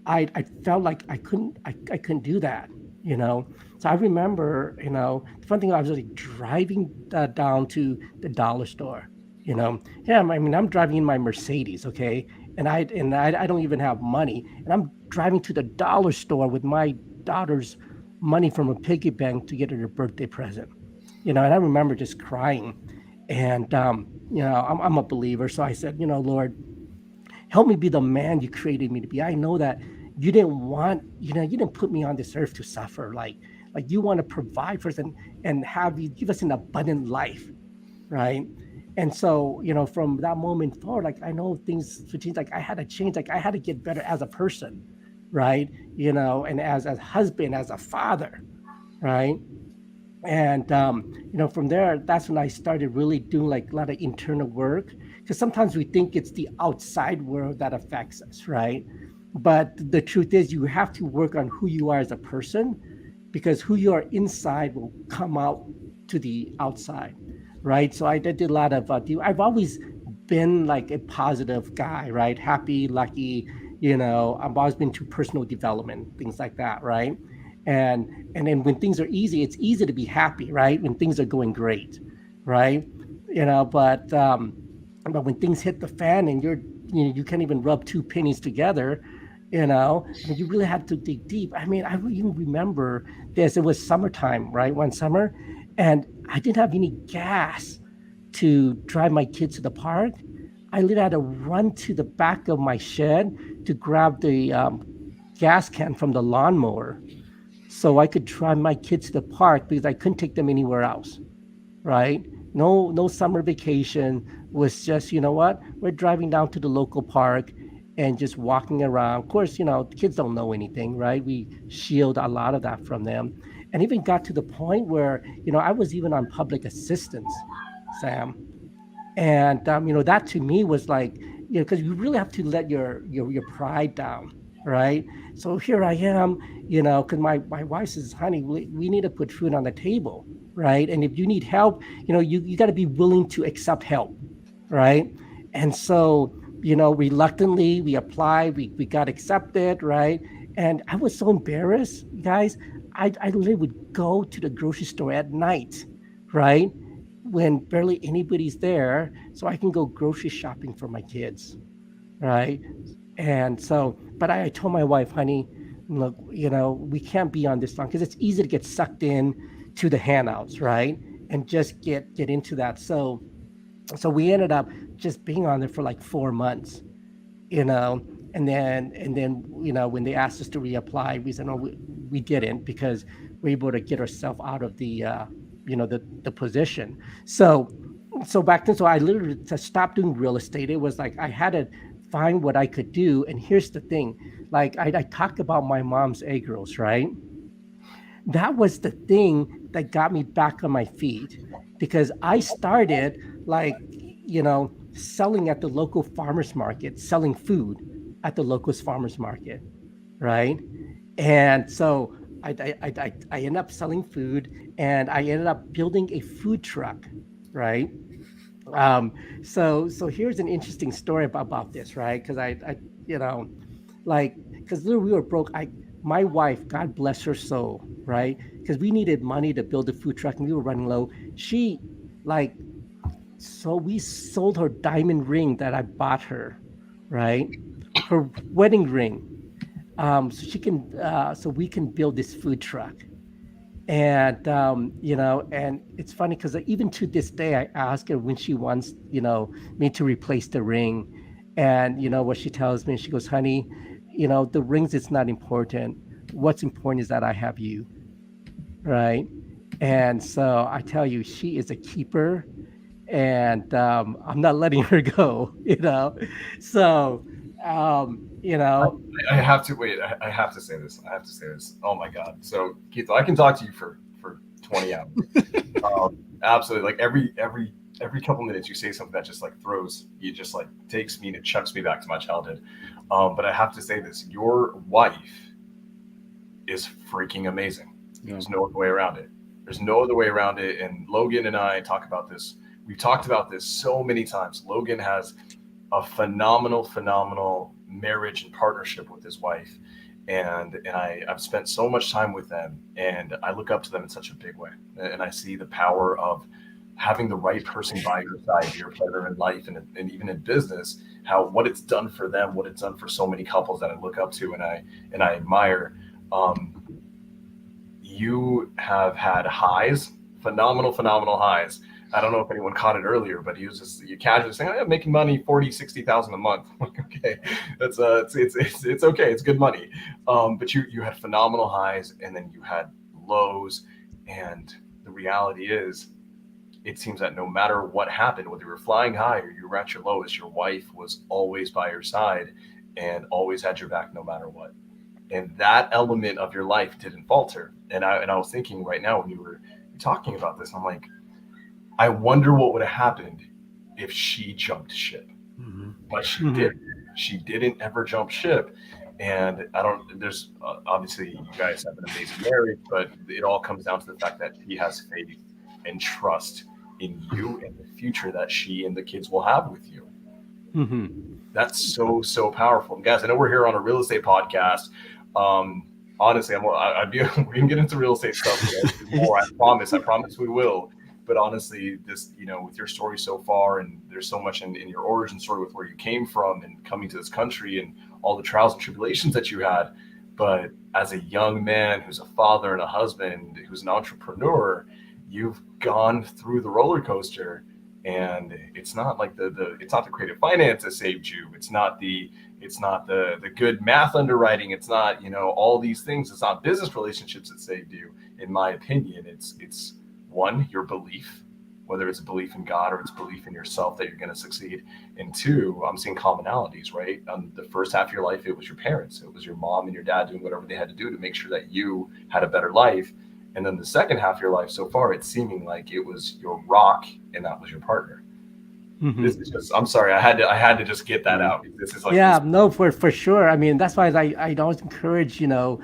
Speaker 3: I felt like I couldn't do that. So I remember, the fun thing, I was like driving down to the dollar store, Yeah, I mean, I'm driving in my Mercedes, okay, and I don't even have money, and I'm driving to the dollar store with my daughter's money from a piggy bank to get her a birthday present, and I remember just crying, and I'm a believer, so I said, Lord, help me be the man you created me to be. I know that you didn't put me on this earth to suffer, like you want to provide for us and have you give us an abundant life, right? And so, from that moment forward, like I know things to change. Like I had to change. Like I had to get better as a person, right? And as husband, as a father, right? And from there, that's when I started really doing like a lot of internal work. Because sometimes we think it's the outside world that affects us, right? But the truth is, you have to work on who you are as a person, because who you are inside will come out to the outside, right? So I did a lot of I've always been like a positive guy, right? Happy, lucky, I've always been to personal development, things like that, right? And then when things are easy, it's easy to be happy, right? When things are going great, right? you know but um but when things hit the fan and you can't even rub two pennies together, I mean, you really have to dig deep. I mean, I even remember this. It was summertime, right? One summer, and I didn't have any gas to drive my kids to the park. I literally had to run to the back of my shed to grab the gas can from the lawnmower so I could drive my kids to the park because I couldn't take them anywhere else, right? No summer vacation, was just, what? We're driving down to the local park and just walking around. Of course, the kids don't know anything, right? We shield a lot of that from them. And even got to the point where, I was even on public assistance, Sam. And that to me was like, because you really have to let your pride down, right? So here I am, because my wife says, honey, we need to put food on the table, right? And if you need help, you got to be willing to accept help, right? And so, reluctantly we applied, we got accepted, right? And I was so embarrassed, you guys. I literally would go to the grocery store at night, right, when barely anybody's there, so I can go grocery shopping for my kids, right? And so, but I told my wife, honey, look, we can't be on this long because it's easy to get sucked in to the handouts, right? And just get into that. So we ended up just being on there for like 4 months, you know, and then when they asked us to reapply, we said no, we didn't, because we're able to get ourselves out of the position. So back then, so I literally to stop doing real estate. It was like I had to find what I could do. And here's the thing, like I talked about my mom's egg rolls, right? That was the thing that got me back on my feet, because I started like, selling at the local farmers market, selling food at the local farmers market, right? And so I ended up selling food, and I ended up building a food truck, right? So here's an interesting story about this, right? Because you know, like, because literally we were broke. My wife, God bless her soul, right? Because we needed money to build a food truck, and we were running low. She, like, so we sold her diamond ring that I bought her, right? Her wedding ring, so we can build this food truck. And it's funny because even to this day I ask her when she wants me to replace the ring. And what she tells me, she goes, honey, the rings is not important. What's important is that I have you, right? And so I tell you, she is a keeper, and I'm not letting her go, so you
Speaker 2: I,
Speaker 3: know
Speaker 2: I have to wait. I have to say this. I have to say this. Oh my God. So Keith, I can talk to you for 20 hours. Absolutely. Like every couple minutes you say something that just like throws you, just like takes me and it chucks me back to my childhood. But I have to say this. Your wife is freaking amazing.
Speaker 1: Yeah.
Speaker 2: There's no other way around it. There's no other way around it. And Logan and I talk about this. We've talked about this so many times. Logan has a phenomenal marriage and partnership with his wife. I've spent so much time with them, and I look up to them in such a big way. And I see the power of having the right person by your side, your partner in life and even in business, what it's done for them, what it's done for so many couples that I look up to and I admire. Um, you have had highs, phenomenal highs. I don't know if anyone caught it earlier, but he was just you casually saying, "I'm making money 40, 60,000 a month." I'm like, okay, that's it's okay, it's good money. But you had phenomenal highs, and then you had lows, and the reality is, it seems that no matter what happened, whether you were flying high or you were at your lowest, your wife was always by your side and always had your back no matter what. And that element of your life didn't falter. And I was thinking right now when you were talking about this, I'm like, I wonder what would have happened if she jumped ship. But she didn't. She didn't ever jump ship. And I don't. There's obviously you guys have an amazing marriage, but it all comes down to the fact that he has faith and trust in you and the future that she and the kids will have with you. That's so powerful, and guys. I know we're here on a real estate podcast. Honestly, we can get into real estate stuff more. I promise we will. But honestly, this, with your story so far, and there's so much in your origin story with where you came from and coming to this country and all the trials and tribulations that you had. But as a young man who's a father and a husband, who's an entrepreneur, you've gone through the roller coaster. And it's not like it's not the creative finance that saved you. It's not the good math underwriting. It's not, all these things. It's not business relationships that saved you. In my opinion, it's one, your belief, whether it's a belief in God or it's belief in yourself that you're going to succeed. And two, I'm seeing commonalities, right? The first half of your life, it was your parents. It was your mom and your dad doing whatever they had to do to make sure that you had a better life. And then the second half of your life so far, it's seeming like it was your rock and that was your partner. This is just, I'm sorry, I had to just get that out. This is like,
Speaker 3: no, for sure. I mean, that's why I always encourage, for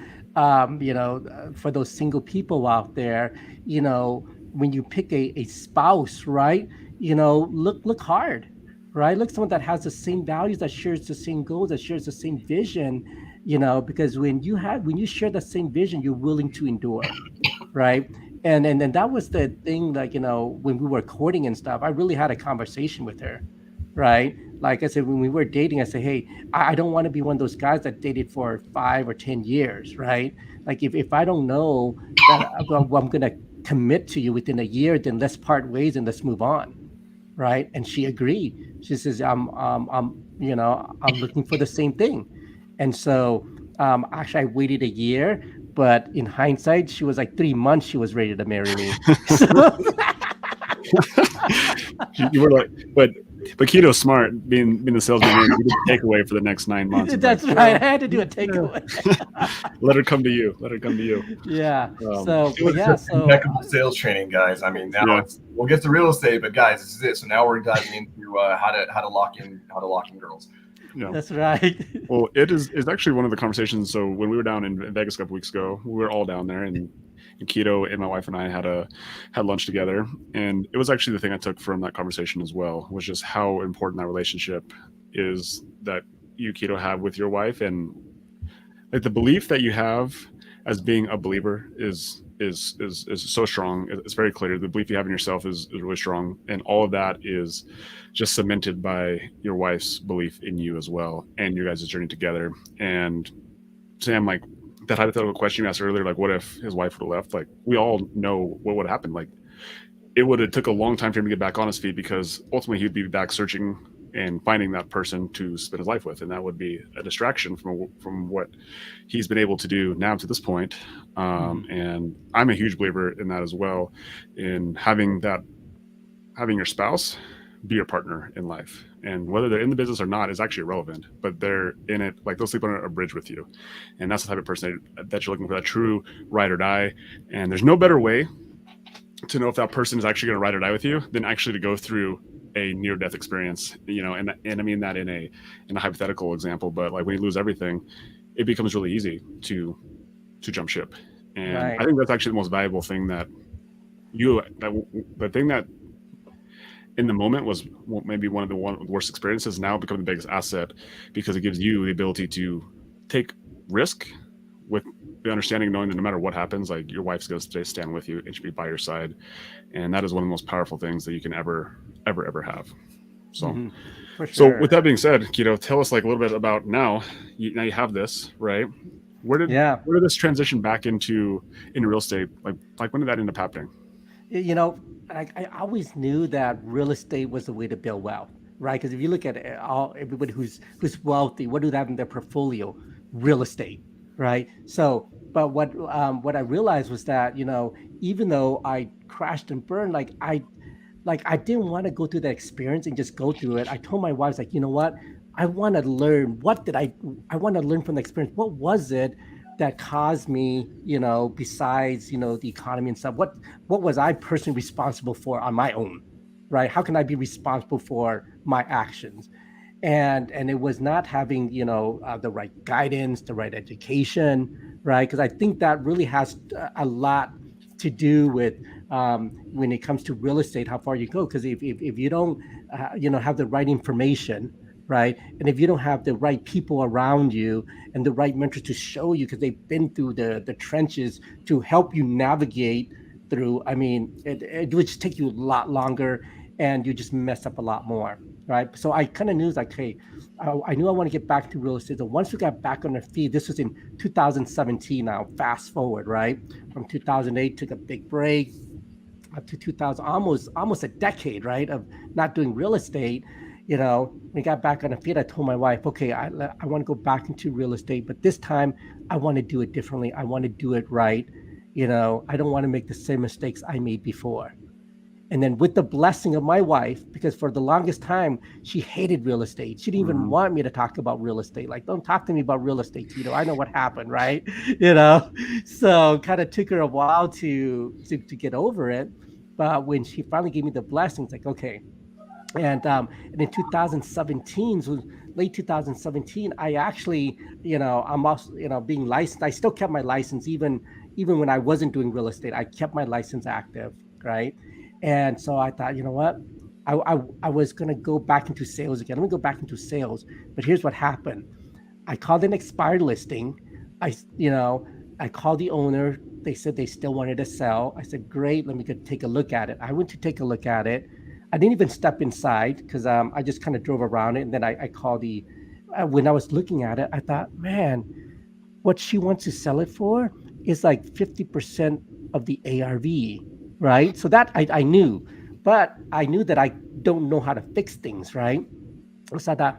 Speaker 3: those single people out there, when you pick a spouse, right, look hard, right? Look someone that has the same values, that shares the same goals, that shares the same vision, because when you share the same vision, you're willing to endure, right? And that was the thing, like, when we were courting and stuff, I really had a conversation with her, right? Like I said, when we were dating, I said, hey, I don't want to be one of those guys that dated for 5 or 10 years, right? Like if I don't know that I'm going to commit to you within a year, then let's part ways and let's move on, right? And she agreed. She says, I'm looking for the same thing. And so actually I waited a year, but in hindsight, she was like 3 months, she was ready to marry me. So
Speaker 1: you were like, but Quito's smart, being the salesman. He did a takeaway for the next 9 months.
Speaker 3: That's right. I had to do a takeaway.
Speaker 1: Let her come to you.
Speaker 3: Yeah.
Speaker 2: So impeccable sales training, guys. I mean, now we'll get to real estate, but guys, this is it. So now we're diving into how to lock in girls.
Speaker 1: Yeah.
Speaker 3: That's right.
Speaker 1: Well, it's actually one of the conversations. So when we were down in Vegas a couple weeks ago, we were all down there, and Quito and my wife and I had lunch together, and it was actually the thing I took from that conversation as well, was just how important that relationship is that you, Quito, have with your wife, and like the belief that you have as being a believer is so strong. It's very clear. The belief you have in yourself is really strong, and all of that is just cemented by your wife's belief in you as well, and your guys' journey together. And Sam, like that hypothetical question you asked earlier, like what if his wife would have left? Like we all know what would have happened. Like it would have took a long time for him to get back on his feet, because ultimately he'd be back searching and finding that person to spend his life with, and that would be a distraction from what he's been able to do now to this point. And I'm a huge believer in that as well, in having your spouse be your partner in life, and whether they're in the business or not is actually irrelevant, but they're in it, like they'll sleep on a bridge with you, and that's the type of person that you're looking for, that true ride or die. And there's no better way to know if that person is actually going to ride or die with you than actually to go through a near-death experience, and I mean that in a hypothetical example, but like when you lose everything, it becomes really easy to jump ship. And right. I think that's actually the most valuable thing the thing that in the moment was maybe one of the worst experiences, now become the biggest asset, because it gives you the ability to take risk with the understanding, knowing that no matter what happens, like your wife's going to stand with you and she'll be by your side, and that is one of the most powerful things that you can ever have. So,
Speaker 3: Hmm. For
Speaker 1: so with
Speaker 3: sure.
Speaker 1: that being said, Keto, tell us like a little bit about now. Now you have this, right? Where did
Speaker 3: Yeah.
Speaker 1: where did this transition back into real estate? Like when did that end up happening?
Speaker 3: You know, I always knew that real estate was the way to build wealth, right? Because if you look at all everybody who's wealthy, what do they have in their portfolio? Real estate, right? So, but what I realized was that even though I crashed and burned, like I didn't want to go through that experience and just go through it. I told my wife, I was like, you know what? I want to learn. I want to learn from the experience. What was it that caused me, besides, the economy and stuff? What was I personally responsible for on my own? Right? How can I be responsible for my actions? And it was not having the right guidance, the right education, right? Because I think that really has a lot to do with when it comes to real estate, how far you go. Because if you don't have the right information, right, and if you don't have the right people around you and the right mentors to show you, because they've been through the trenches to help you navigate through, I mean, it would just take you a lot longer, and you just mess up a lot more, right? So I kind of knew, like, hey, I knew I want to get back to real estate. So once we got back on our feet, this was in 2017. Now, fast forward, right, from 2008, took a big break up to 2000, almost a decade, right, of not doing real estate. We got back on our feet. I told my wife, okay, I want to go back into real estate, but this time I want to do it differently. I want to do it right. I don't want to make the same mistakes I made before. And then with the blessing of my wife, because for the longest time she hated real estate. She didn't even
Speaker 1: Mm-hmm.
Speaker 3: want me to talk about real estate. Like, don't talk to me about real estate, Tito. I know what happened, right? you know. So kind of took her a while to get over it. But when she finally gave me the blessings, like, okay. And in 2017, so late 2017, I actually, I'm also, being licensed. I still kept my license even when I wasn't doing real estate. I kept my license active, right? And so I thought, you know what? I was gonna go back into sales again. Let me go back into sales. But here's what happened. I called an expired listing. I, you know, I called the owner. They said they still wanted to sell. I said, great, let me go take a look at it. I went to take a look at it. I didn't even step inside because I just kind of drove around it. And then I called when I was looking at it, I thought, man, what she wants to sell it for is like 50% of the ARV, right? So that I knew, but I knew that I don't know how to fix things, right? So I thought,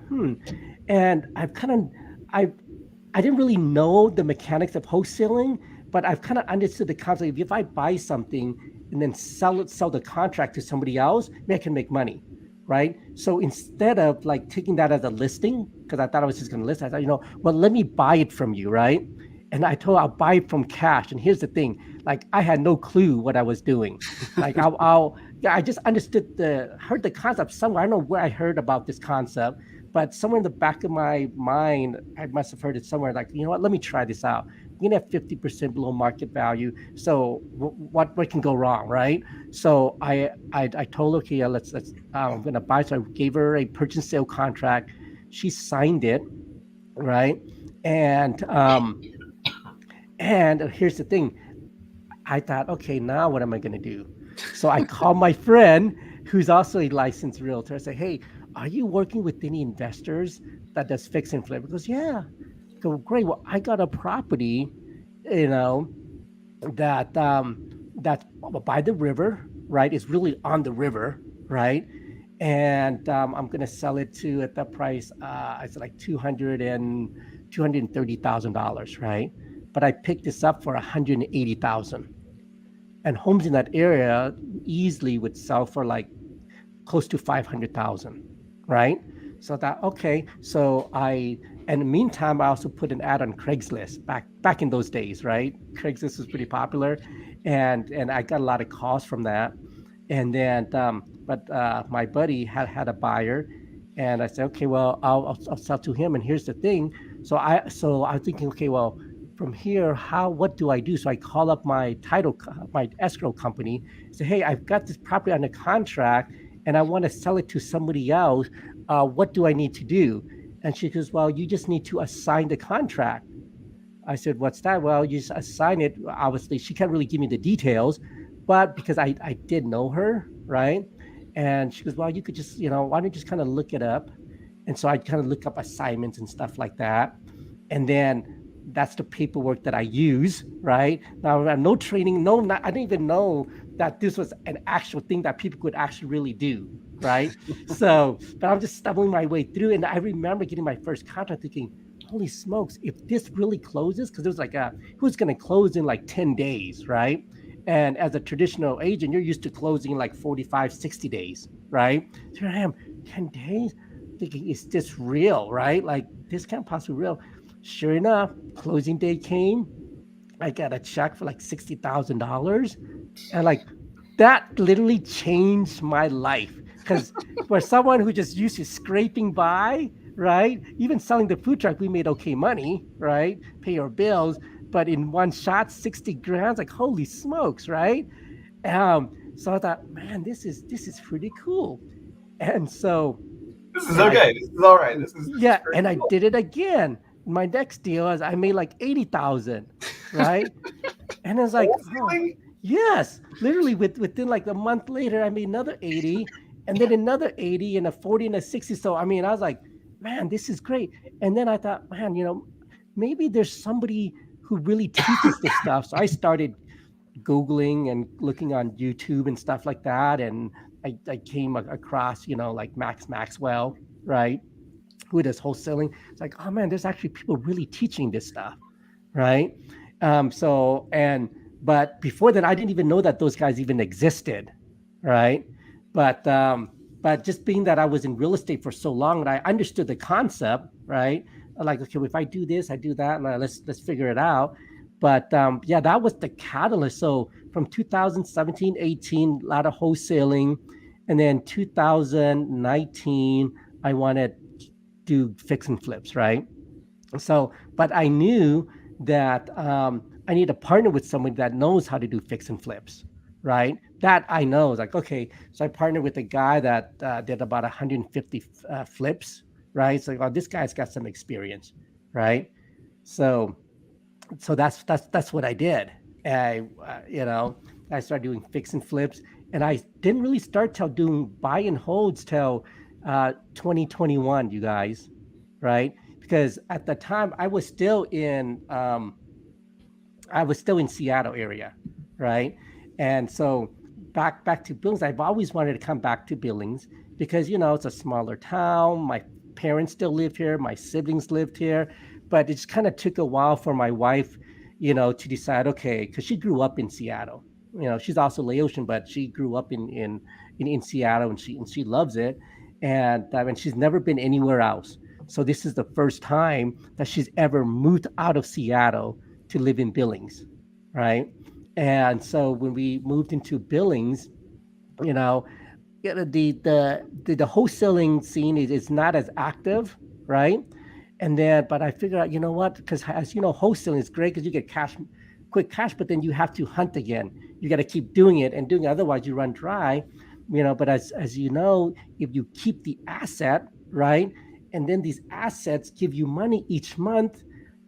Speaker 3: and I I didn't really know the mechanics of wholesaling, but I've kind of understood the concept. If I buy something and then sell the contract to somebody else, maybe I can make money, right? So instead of like taking that as a listing, because I thought I was just going to list, I thought, well, let me buy it from you, right? And I told her I'll buy it from cash. And here's the thing, like I had no clue what I was doing. Like yeah, I just heard the concept somewhere. I don't know where I heard about this concept, but somewhere in the back of my mind, I must have heard it somewhere. Like, you know what? Let me try this out. I'm gonna have 50% below market value. So what can go wrong, right? So I told her, okay, yeah, let's I'm gonna buy. So I gave her a purchase and sale contract. She signed it, right? And here's the thing. I thought, okay, now what am I gonna do? So I called my friend who's also a licensed realtor. I say, hey, are you working with any investors that does fix and flip? He goes, yeah. I go, great. Well, I got a property, you know, that's by the river, right? It's really on the river, right? And I'm gonna sell it to at that price. I said like $230,000, right? But I picked this up for 180,000, and homes in that area easily would sell for like close to 500,000, right? So that, okay. So in the meantime, I also put an ad on Craigslist back in those days, right? Craigslist was pretty popular, and I got a lot of calls from that. And then, but my buddy had a buyer, and I said, okay, well, I'll sell to him. And here's the thing. So I was thinking, okay, well, from here, what do I do? So I call up my escrow company, say, hey, I've got this property under contract and I want to sell it to somebody else. What do I need to do? And she goes, well, you just need to assign the contract. I said, what's that? Well, you just assign it. Obviously, she can't really give me the details, but because I did know her, right? And she goes, well, you could just, why don't you just kind of look it up? And so I kind of look up assignments and stuff like that. And then that's the paperwork that I use, right? Now, no training, I didn't even know that this was an actual thing that people could actually really do, right? So, but I'm just stumbling my way through. And I remember getting my first contract thinking, holy smokes, if this really closes, because it was like, who's going to close in like 10 days, right? And as a traditional agent, you're used to closing in like 45, 60 days, right? So here I am, 10 days, thinking, is this real, right? Like, this can't possibly be real. Sure enough, closing day came. I got a check for like $60,000. And like, that literally changed my life. Because for someone who just used to scraping by, right? Even selling the food truck, we made okay money, right? Pay our bills. But in one shot, 60 grand, like, holy smokes, right? So I thought, man, this is pretty cool. And so,
Speaker 2: This is
Speaker 3: and I
Speaker 2: okay. This is all right. This is
Speaker 3: yeah,
Speaker 2: pretty
Speaker 3: and I
Speaker 2: cool.
Speaker 3: did it again. My next deal is I made like 80,000, right? And I was like, oh,
Speaker 2: Wholesaling?
Speaker 3: yes, literally within like a month later, I made another 80 and then another 80 and a 40 and a 60. So, I mean, I was like, man, this is great. And then I thought, man, maybe there's somebody who really teaches this stuff. So I started Googling and looking on YouTube and stuff like that. And I came across, like Max Maxwell, right? Who does wholesaling. It's like, oh man, there's actually people really teaching this stuff, right? But before then, I didn't even know that those guys even existed, right? But but just being that I was in real estate for so long and I understood the concept, right? Like, okay, if I do this, I do that, and let's figure it out. But yeah, that was the catalyst. So from 2017, 18, a lot of wholesaling, and then 2019, I wanted to do fix and flips, right? So, but I knew that I need to partner with somebody that knows how to do fix and flips, right? That I know. It's like, okay, so I partnered with a guy that did about 150 flips, right? So, oh, this guy's got some experience, right? So, so that's what I did. I I started doing fix and flips, and I didn't really start till doing buy and holds till 2021. You guys, right? Because at the time I was still in Seattle area, right? And so back to Billings, I've always wanted to come back to Billings because it's a smaller town. My parents still live here, my siblings lived here, but it just kind of took a while for my wife, to decide, okay, because she grew up in Seattle. She's also Laotian, but she grew up in Seattle, and she loves it, and I mean she's never been anywhere else. So this is the first time that she's ever moved out of Seattle to live in Billings, right? And so when we moved into Billings, you know, the wholesaling scene is not as active, right? And then, but I figured out, you know what? Because as you know, wholesaling is great because you get quick cash, but then you have to hunt again. You got to keep doing it and doing it, otherwise you run dry. But as you know, if you keep the asset, right, and then these assets give you money each month,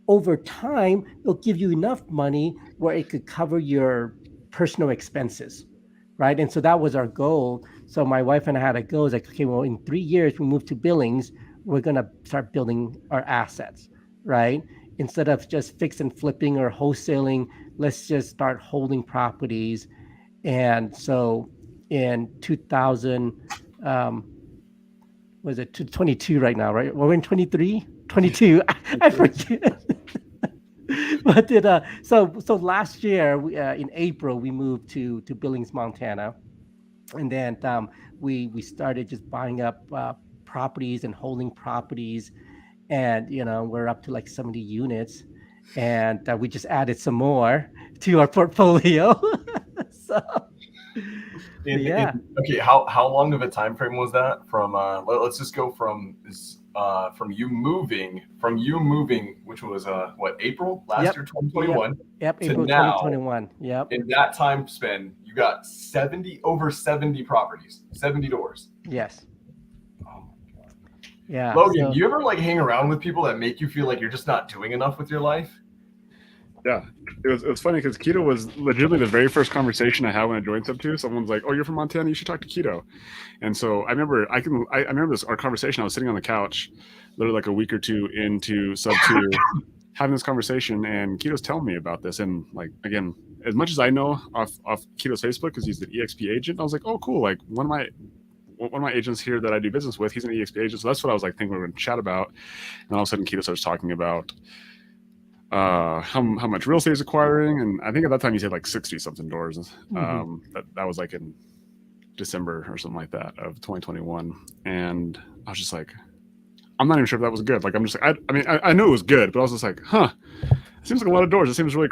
Speaker 3: over time, it'll give you enough money where it could cover your personal expenses, right? And so that was our goal. So my wife and I had a goal. It's like, okay, well, in 3 years, we move to Billings, we're gonna start building our assets, right? Instead of just fix and flipping or wholesaling, let's just start holding properties. And so in 2000, was it 22 right now, right? We're in 23, 22. I forget. But so last year in April we moved to Billings, Montana, and then we started just buying up properties and holding properties, and we're up to like 70 units, and we just added some more to our portfolio. So
Speaker 2: In
Speaker 3: yeah,
Speaker 2: okay, how long of a time frame was that from let's just go from this from you moving, which was what, April last year,
Speaker 3: yep, yep,
Speaker 2: 2021,
Speaker 3: yep.
Speaker 2: to
Speaker 3: April
Speaker 2: now.
Speaker 3: 2021. Yep.
Speaker 2: In that time span you got 70 properties, 70 doors.
Speaker 3: Yes.
Speaker 2: Oh my God.
Speaker 3: Yeah.
Speaker 2: Logan, do
Speaker 3: So
Speaker 2: you ever like hang around with people that make you feel like you're just not doing enough with your life?
Speaker 1: Yeah, it was funny because Keto was legitimately the very first conversation I had when I joined Sub 2. Someone's like, "Oh, you're from Montana. You should talk to Keto." And so I remember this our conversation. I was sitting on the couch, literally like a week or two into Sub 2, having this conversation, and Keto's telling me about this. And like again, as much as I know off Keto's Facebook because he's the EXP agent, I was like, "Oh, cool! Like one of my agents here that I do business with, he's an EXP agent." So that's what I was like thinking we were going to chat about. And all of a sudden, Keto starts talking about how much real estate he's acquiring, and I think at that time he said like 60 something doors. That was like in December or something like that of 2021, and I was just like, I'm not even sure if that was good. Like I'm just like, I mean I knew it was good, but I was just like, huh, it seems like a lot of doors. It seems really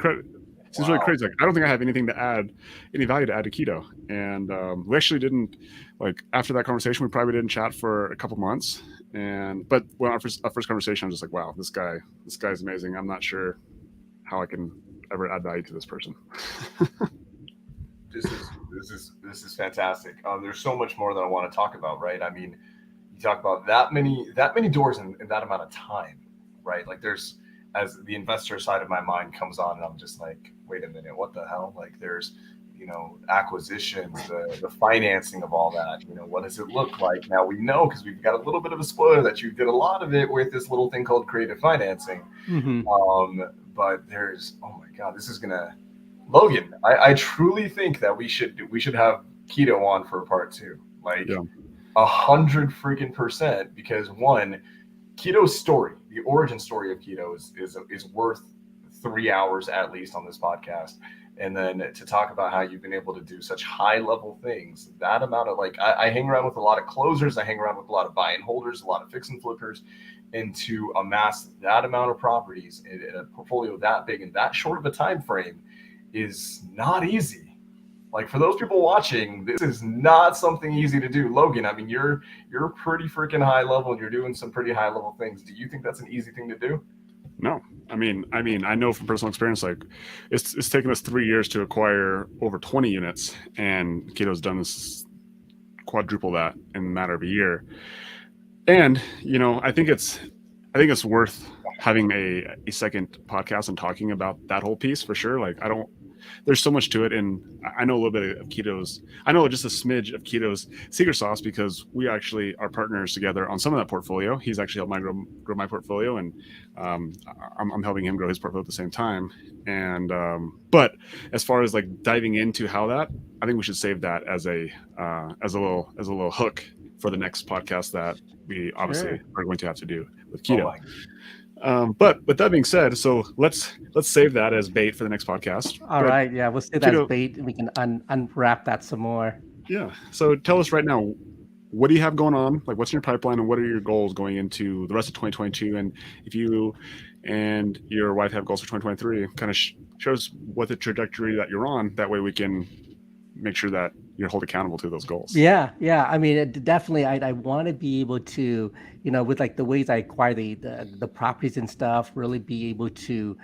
Speaker 1: seems really crazy. Like I don't think I have anything to add, any value to add to Keto. And we actually didn't, like after that conversation, we probably didn't chat for a couple months. But when our first conversation, I was just like, wow, this guy's amazing. I'm not sure how I can ever add value to this person.
Speaker 2: This is fantastic. There's so much more that I want to talk about, right? I mean, you talk about that many doors in that amount of time, right? Like there's, as the investor side of my mind comes on, and I'm just like, wait a minute, what the hell? Like there's, acquisitions, the financing of all that. What does it look like? Now we know because we've got a little bit of a spoiler that you did a lot of it with this little thing called creative financing. But there's, oh my God, this is gonna, Logan. I truly think that we should have Keto on for part 2, like 100 freaking %, because one, Keto's story, the origin story of Keto is worth 3 hours at least on this podcast. And then to talk about how you've been able to do such high level things, that amount of like, I hang around with a lot of closers, I hang around with a lot of buy and holders, a lot of fix and flippers, and to amass that amount of properties in a portfolio that big in that short of a time frame is not easy. Like for those people watching, this is not something easy to do. Logan, I mean, you're pretty freaking high level and you're doing some pretty high level things. Do you think that's an easy thing to do?
Speaker 1: No, I mean, I know from personal experience, like it's taken us 3 years to acquire over 20 units, and Keto's done this quadruple that in a matter of a year. And I think it's worth having a second podcast and talking about that whole piece for sure. Like there's so much to it, and I know a little bit of Keto's. I know just a smidge of Keto's secret sauce because we actually are partners together on some of that portfolio. He's actually helped grow my portfolio, and I'm helping him grow his portfolio at the same time. And but as far as like diving into how that, I think we should save that as a little hook for the next podcast that we obviously are going to have to do with Keto. But with that being said, so let's save that as bait for the next podcast.
Speaker 3: All right, yeah, we'll save that as bait, and we can unwrap that some more.
Speaker 1: Yeah. So tell us right now, what do you have going on? Like, what's in your pipeline, and what are your goals going into the rest of 2022? And if you and your wife have goals for 2023, kind of show us what the trajectory that you're on. That way, we can make sure that you're held accountable to those goals.
Speaker 3: Yeah. I mean, definitely, I want to be able to, with like the ways I acquire the properties and stuff, really be able to,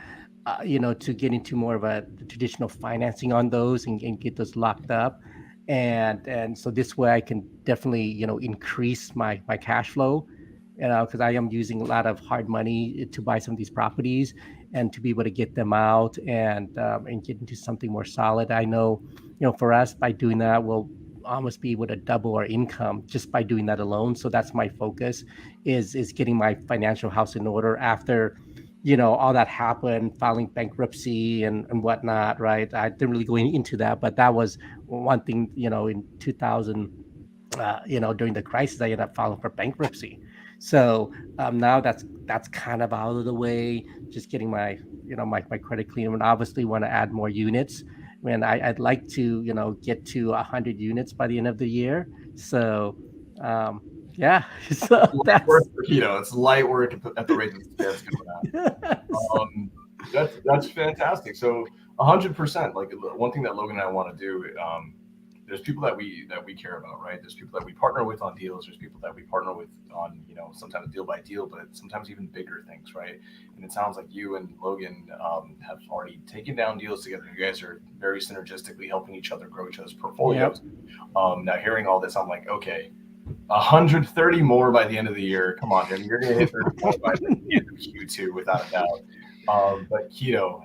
Speaker 3: to get into more of a traditional financing on those and get those locked up, and so this way I can definitely, increase my cash flow, because I am using a lot of hard money to buy some of these properties, and to be able to get them out and get into something more solid. I know, for us, by doing that, we'll almost be able to double our income just by doing that alone. So that's my focus, is getting my financial house in order after, all that happened, filing bankruptcy and whatnot, right? I didn't really go into that, but that was one thing, in 2000, during the crisis, I ended up filing for bankruptcy. So now that's kind of out of the way, just getting my credit clean, and obviously want to add more units. I mean, I'd like to, get to 100 units by the end of the year. So, yeah. So
Speaker 2: light work for Keto. It's light work at the rate that's going on. That's fantastic. So 100%. Like one thing that Logan and I want to do. There's people that we care about, right? There's people that we partner with on deals. There's people that we partner with on, sometimes deal by deal, but sometimes even bigger things, right? And it sounds like you and Logan have already taken down deals together. You guys are very synergistically helping each other grow each other's portfolios. Yep. Now hearing all this, I'm like, okay, 130 more by the end of the year. Come on, you're going to hit 35 by the end of Q2 without a doubt. But Keto,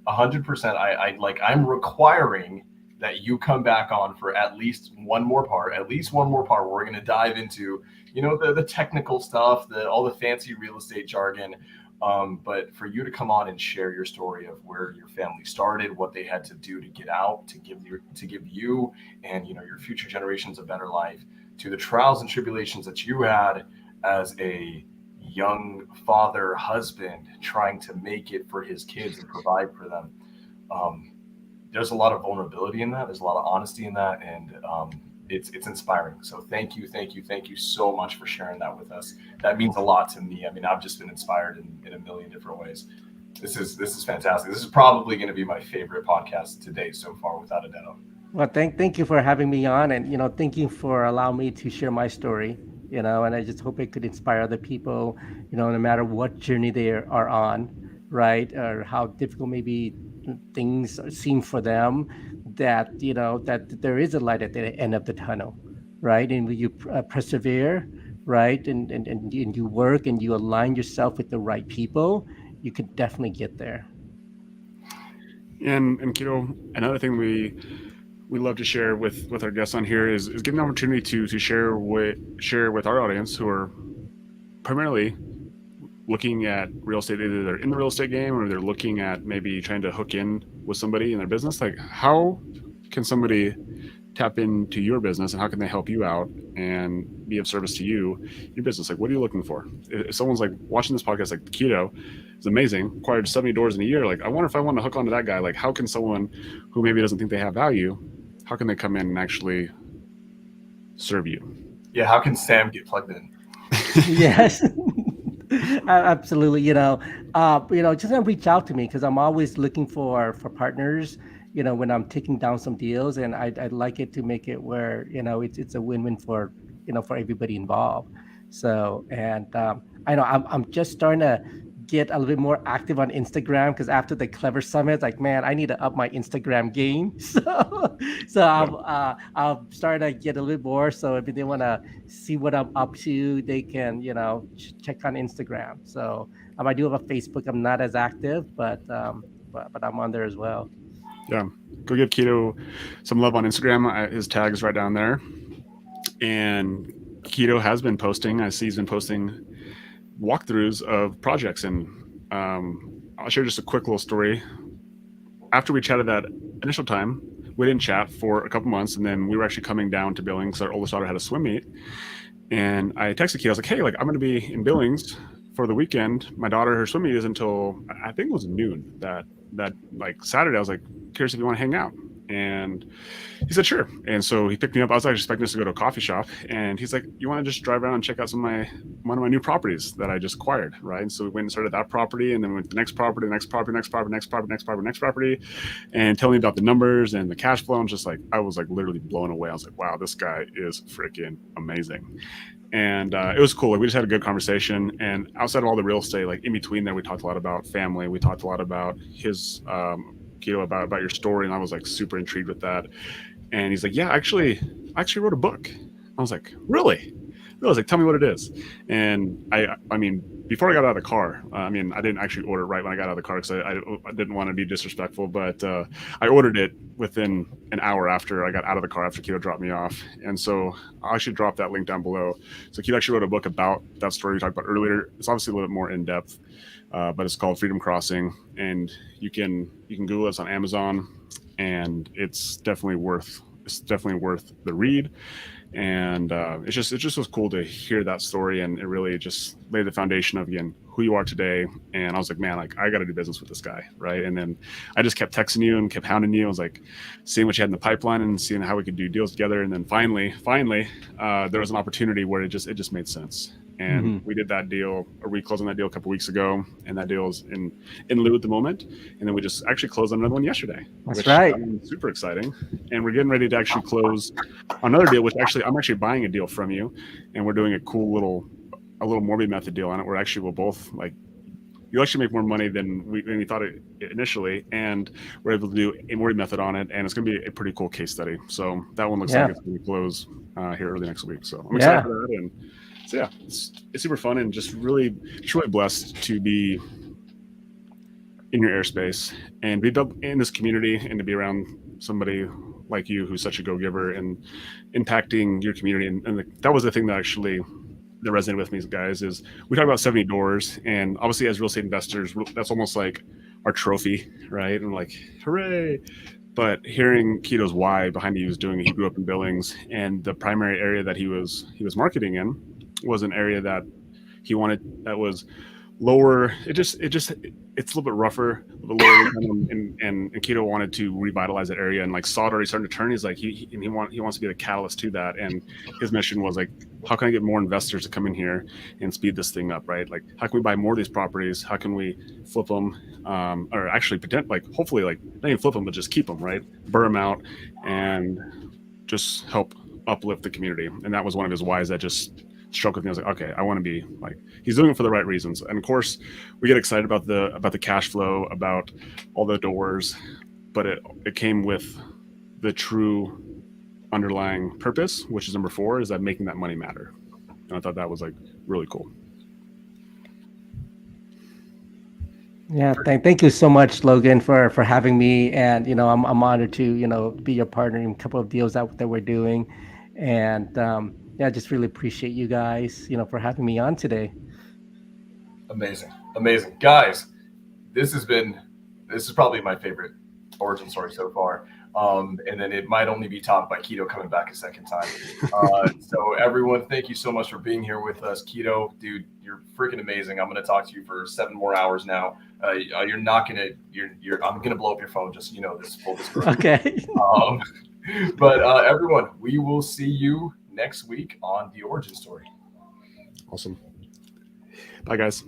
Speaker 2: 100%. I'm requiring that you come back on for at least one more part, where we're going to dive into, the technical stuff, all the fancy real estate jargon. But for you to come on and share your story of where your family started, what they had to do to get out, to give you and, your future generations a better life, to the trials and tribulations that you had as a young father, husband, trying to make it for his kids and provide for them. There's a lot of vulnerability in that. There's a lot of honesty in that, and it's inspiring. So thank you so much for sharing that with us. That means a lot to me. I mean, I've just been inspired in a million different ways. This is fantastic. This is probably going to be my favorite podcast to date so far, without a doubt.
Speaker 3: Well, thank you for having me on, and thank you for allowing me to share my story. And I just hope it could inspire other people. No matter what journey they are on, right, or how difficult maybe things seem for them, that that there is a light at the end of the tunnel, right? And when you persevere, right, and you work and you align yourself with the right people, you can definitely get there.
Speaker 1: And Quito, another thing we love to share with our guests on here is give an opportunity to share with our audience who are primarily looking at real estate. Either they're in the real estate game or they're looking at maybe trying to hook in with somebody in their business. Like, how can somebody tap into your business and how can they help you out and be of service to your business? Like, what are you looking for? If someone's like watching this podcast, like Quito is amazing, acquired 70 doors in a year. Like, I wonder if I want to hook onto that guy. Like, how can someone who maybe doesn't think they have value, how can they come in and actually serve you?
Speaker 2: Yeah, how can Sam get plugged in?
Speaker 3: Yes. Absolutely. Just reach out to me, because I'm always looking for partners, when I'm taking down some deals, and I'd like it to make it where, it's a win-win for, for everybody involved. So, and I know I'm just starting to get a little bit more active on Instagram, because after the Clever Summit, like, man, I need to up my Instagram game. So I'm starting to get a little more. So if they want to see what I'm up to, they can, check on Instagram. So I do have a Facebook. I'm not as active, but I'm on there as well.
Speaker 1: Yeah, go give Quito some love on Instagram. His tag is right down there, and Quito has been posting. I see he's been posting walkthroughs of projects, and I'll share just a quick little story. After we chatted that initial time, we didn't chat for a couple months, and then we were actually coming down to Billings. Our oldest daughter had a swim meet, and I texted Quito. I was like, "Hey, like, I'm going to be in Billings for the weekend. My daughter, her swim meet is until, I think it was noon that like Saturday. I was like, curious if you want to hang out." And he said, sure. And so he picked me up. I was actually expecting us to go to a coffee shop, and he's like, you want to just drive around and check out one of my new properties that I just acquired, right? And so we went and started that property, and then we went to the next property, and telling me about the numbers and the cash flow. And I was literally blown away. I was like, wow, this guy is freaking amazing. And it was cool. Like, we just had a good conversation. And outside of all the real estate, like in between there, we talked a lot about family. We talked a lot about his Quito, about your story, and I was like super intrigued with that. And he's like, yeah, I actually wrote a book. I was like, really? I was like, tell me what it is. And I mean, before I got out of the car, I didn't actually order it right when I got out of the car, because I didn't want to be disrespectful, but I ordered it within an hour after I got out of the car, after Quito dropped me off. And so I'll actually drop that link down below. So Quito actually wrote a book about that story we talked about earlier. It's obviously a little bit more in depth, but it's called Freedom Crossing, and you can Google it on Amazon, and it's definitely worth the read. And it just was cool to hear that story, and it really just laid the foundation of, again, who you are today. And I was like, man, like, I got to do business with this guy, right? And then I just kept texting you and kept hounding you. I was like, seeing what you had in the pipeline and seeing how we could do deals together. And then finally, there was an opportunity where it just made sense. And we did that deal, or we closed on that deal a couple weeks ago, and that deal is in lieu at the moment. And then we just actually closed on another one yesterday.
Speaker 3: That's right.
Speaker 1: Super exciting. And we're getting ready to actually close another deal, which I'm actually buying a deal from you, and we're doing a cool little Morbid method deal on it, where actually we'll both, like, you actually make more money than we thought it initially, and we're able to do a Morbid method on it, and it's going to be a pretty cool case study. So that one looks like it's going to close here early next week. So I'm excited for that. And so yeah, it's super fun, and just really blessed to be in your airspace and be in this community, and to be around somebody like you who's such a go-giver and impacting your community. And that was the thing that actually that resonated with me, guys, is we talk about 70 doors, and obviously as real estate investors, that's almost like our trophy, right? And like, hooray. But hearing Quito's why behind he was doing it, he grew up in Billings, and the primary area that he was marketing in was an area that he wanted, that was lower. It's a little bit rougher, a little lower income, and Quito wanted to revitalize that area, and like saw it already starting to turn. He's like he wants to be the catalyst to that, and his mission was like, how can I get more investors to come in here and speed this thing up, right? Like, how can we buy more of these properties? How can we flip them, or actually pretend, like, hopefully, like, not even flip them, but just keep them, right? Burn them out and just help uplift the community. And that was one of his whys that just struck with me. I was like, okay, I want to be like, he's doing it for the right reasons. And of course, we get excited about the cash flow, about all the doors, but it came with the true underlying purpose, which is number 4, is that making that money matter. And I thought that was like really cool.
Speaker 3: Yeah, thank you so much, Logan, for having me. And I'm honored to be your partner in a couple of deals that we're doing. And yeah, just really appreciate you guys for having me on today.
Speaker 2: Amazing, guys. This is probably my favorite origin story so far. And then it might only be topped by Quito coming back a second time. So everyone, thank you so much for being here with us. Quito, dude, you're freaking amazing. I'm going to talk to you for 7 more hours now. You're not going to, I'm going to blow up your phone. Just, this full disclosure.
Speaker 3: Okay.
Speaker 2: But everyone, we will see you next week on The Origin Story.
Speaker 1: Awesome. Bye, guys.